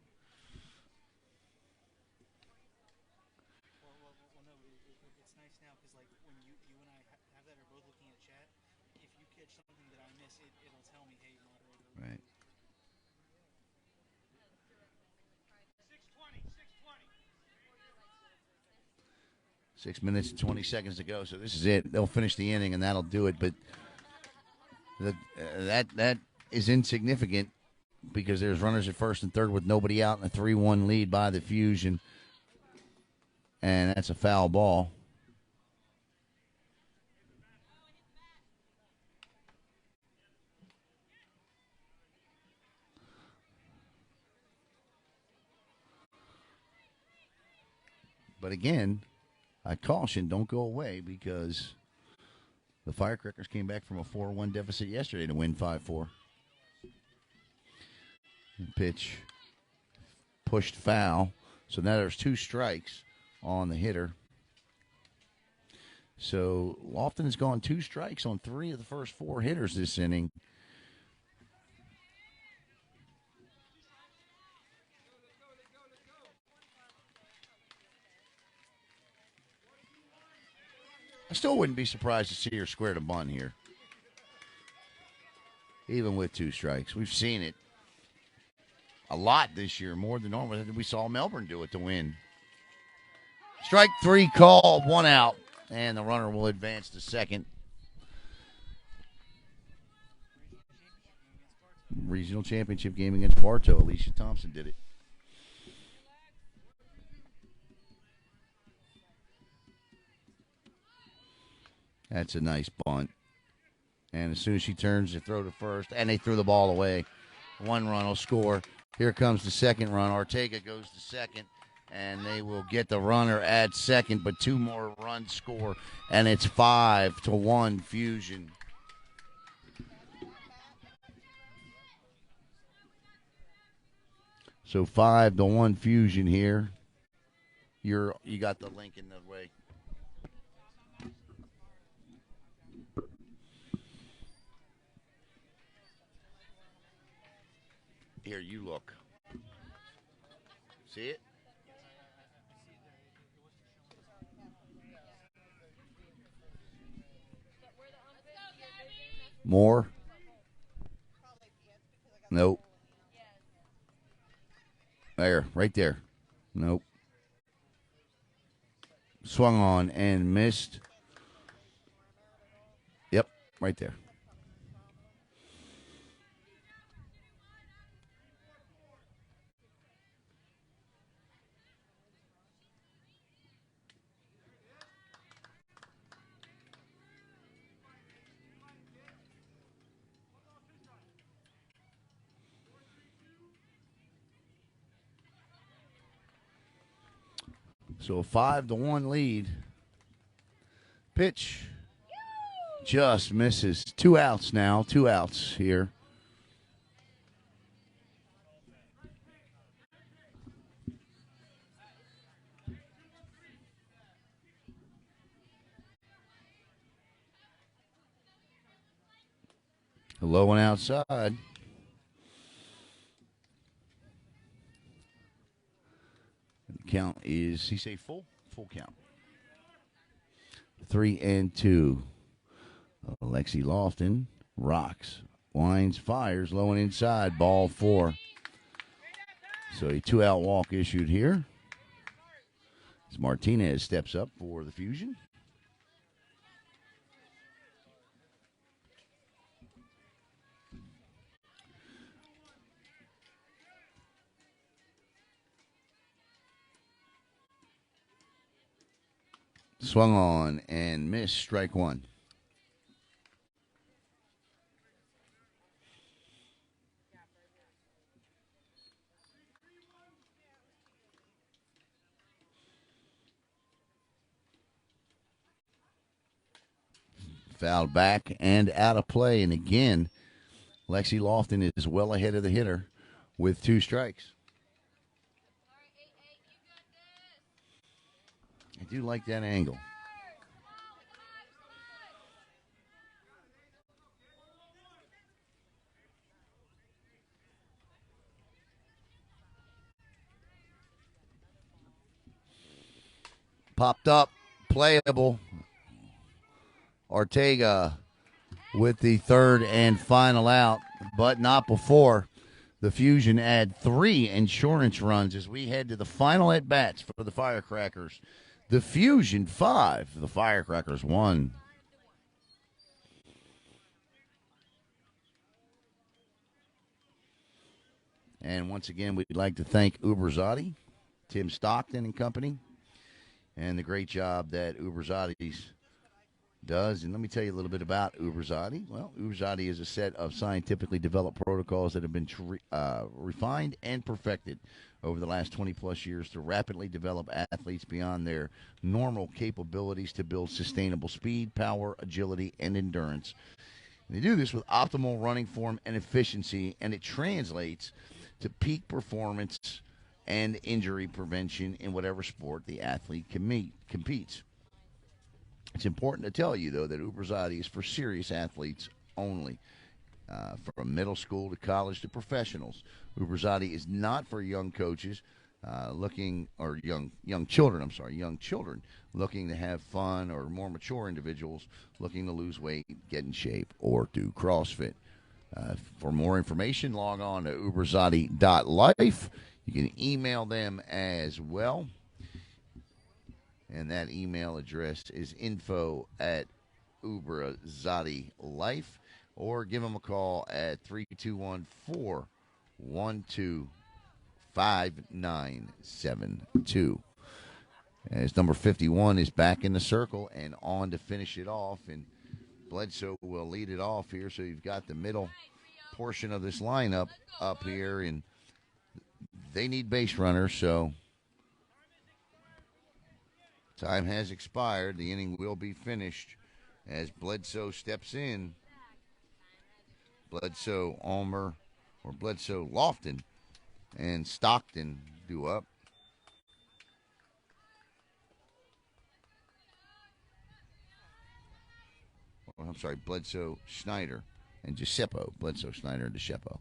Well, no, it's nice now because like when you and I have that are both looking at chat, if you catch something that I miss, it'll tell me, hey, moderator. Right. 6 minutes and 20 seconds to go, so this is it. They'll finish the inning, and that'll do it. But that is insignificant because there's runners at first and third with nobody out and a 3-1 lead by the Fusion. And that's a foul ball. But again, I caution, don't go away because the Firecrackers came back from a 4-1 deficit yesterday to win 5-4. Pitch pushed foul. So now there's 2 strikes on the hitter. So Lofton has gone 2 strikes on 3 of the first 4 hitters this inning. I still wouldn't be surprised to see her square to bunt here. Even with 2 strikes. We've seen it a lot this year, more than normal. We saw Melbourne do it to win. Strike 3 called, 1 out, and the runner will advance to second. Regional championship game against Bartow. Alicia Thompson did it. That's a nice bunt. And as soon as she turns, they throw to first, and they threw the ball away. One run will score. Here comes the second run. Ortega goes to second, and they will get the runner at second, but two more runs score, and it's 5-1 Fusion. So 5-1 Fusion here. You got the link in the way. Here, you look. See it? More? Nope. There, right there. Nope. Swung on and missed. Yep, right there. So a 5-1 lead. Pitch just misses. 2 outs now. 2 outs here. A low one outside. The count is, he say full? Full count. 3-2. Lexi Lofton rocks, winds, fires, low and inside, ball 4. So a 2-out walk issued here. As Martinez steps up for the Fusion. Swung on and missed, strike 1. Fouled back and out of play. And again, Lexi Lofton is well ahead of the hitter with 2 strikes. I do like that angle. Popped up, playable. Ortega with the third and final out, but not before the Fusion add 3 insurance runs as we head to the final at-bats for the Firecrackers. The Fusion 5, the Firecrackers 1. And once again, we'd like to thank Uberzati, Tim Stockton and company, and the great job that Uberzati's does. And let me tell you a little bit about Uberzati. Well, Uberzati is a set of scientifically developed protocols that have been refined and perfected over the last 20-plus years to rapidly develop athletes beyond their normal capabilities to build sustainable speed, power, agility, and endurance. And they do this with optimal running form and efficiency, and it translates to peak performance and injury prevention in whatever sport the athlete competes. It's important to tell you, though, that Uberzati is for serious athletes only, from middle school to college to professionals. Uberzati is not for young coaches young children looking to have fun, or more mature individuals looking to lose weight, get in shape, or do CrossFit. For more information, log on to uberzati.life. You can email them as well. And that email address is info@uberzatilife, or give them a call at 321-412-5972. As number 51 is back in the circle and on to finish it off. And Bledsoe will lead it off here. So you've got the middle portion of this lineup up here. And they need base runners. So time has expired. The inning will be finished as Bledsoe steps in. Bledsoe, Ulmer, or Bledsoe, Lofton, and Stockton due up. Oh, I'm sorry, Bledsoe, Schneider, and Giuseppe. Bledsoe, Schneider, and Giuseppe.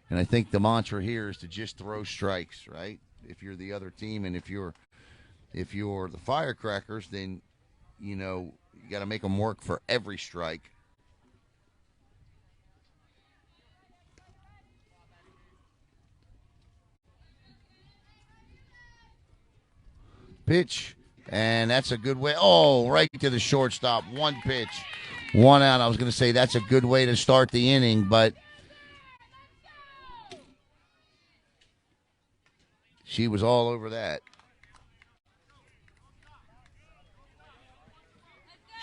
And I think the mantra here is to just throw strikes, right? If you're the other team, and if you're the Firecrackers, then you got to make them work for every strike. Pitch, and that's a good way. Oh, right to the shortstop. One pitch, one out. I was going to say that's a good way to start the inning, but she was all over that.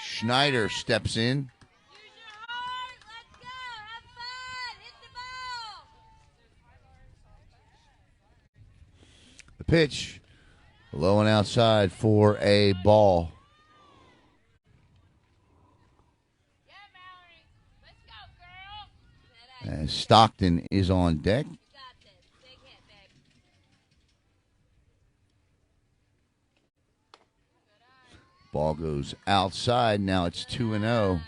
Schneider steps in. Use your heart. Let's go. Have fun. Hit the ball. The pitch, low and outside for a ball. Yeah, Mallory. Let's go, girl. As Stockton is on deck. You got this. Big hit, babe. Ball goes outside. Now it's 2-0.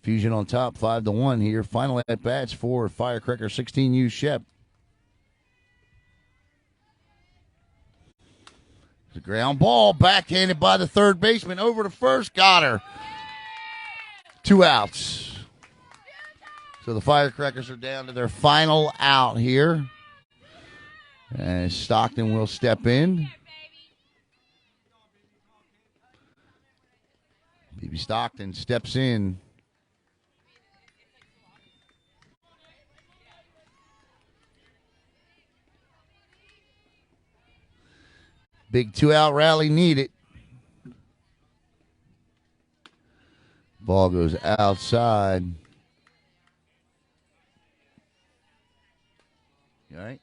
Fusion on top, 5-1 here. Final at bats for Firecracker 16U Shep. The ground ball backhanded by the third baseman over to first. Got her. 2 outs. So the Firecrackers are down to their final out here. And Stockton will step in. BB Stockton steps in. Big 2-out rally needed. Ball goes outside. You all right?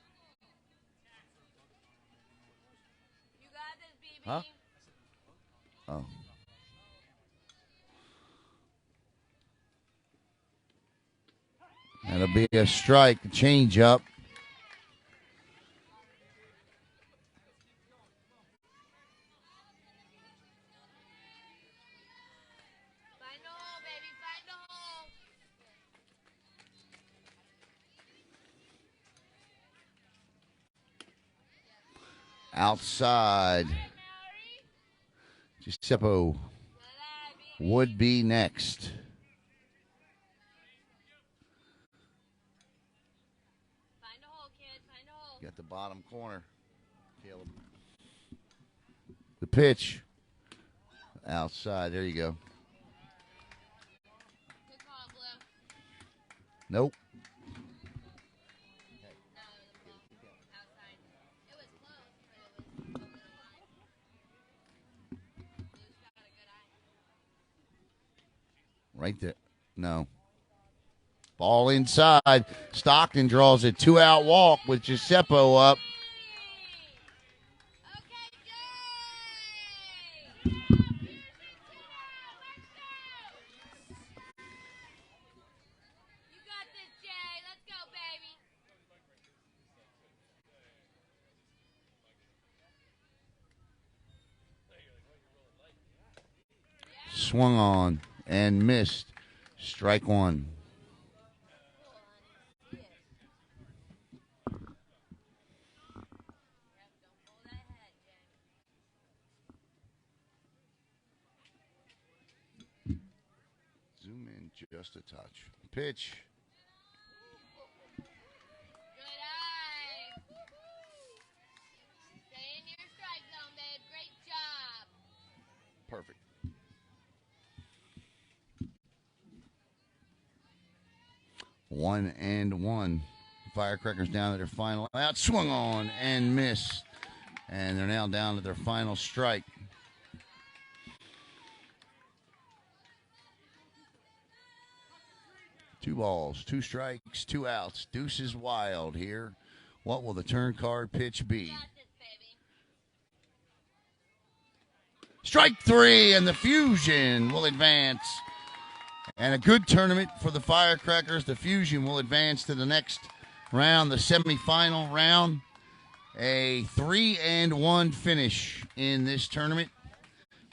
You got this, BB. Huh? Oh. That'll be a strike, a change up. Find the hole, baby. Find the hole. Outside. Giuseppe would be next. Find a hole, kid. Find a hole. Got the bottom corner. Caleb. The pitch. Outside. There you go. Good call, Blue. Nope. Outside. It was close, but it was over the line. Blue's got a good eye. Right there. No. Ball inside. Stockton draws a 2-out walk with Giuseppe up. Okay, Jay. You got this, Jay. Let's go, baby. Swung on and missed. Strike one. Zoom in just a touch. Pitch. Good eye. Stay in your strike zone, babe. Great job. Perfect. 1-1. Firecrackers down to their final out. Swung on and missed. And they're now down to their final strike. Two balls, two strikes, two outs. Deuce is wild here. What will the turn card pitch be? Strike three, and the Fusion will advance. And a good tournament for the Firecrackers. The Fusion will advance to the next round, the semifinal round. A 3-1 finish in this tournament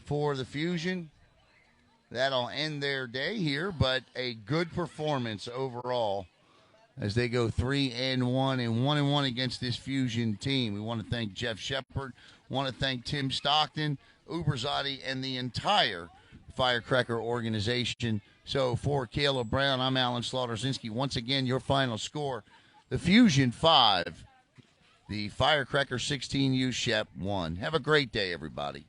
for the Fusion. That'll end their day here, but a good performance overall as they go 3-1 and 1-1 against this Fusion team. We want to thank Jeff Shepard, want to thank Tim Stockton, Uberzadi, and the entire Firecracker organization. So for Caleb Brown, I'm Alan Slaughterzinski. Once again, your final score, the Fusion 5, the Firecracker 16U Shep 1. Have a great day, everybody.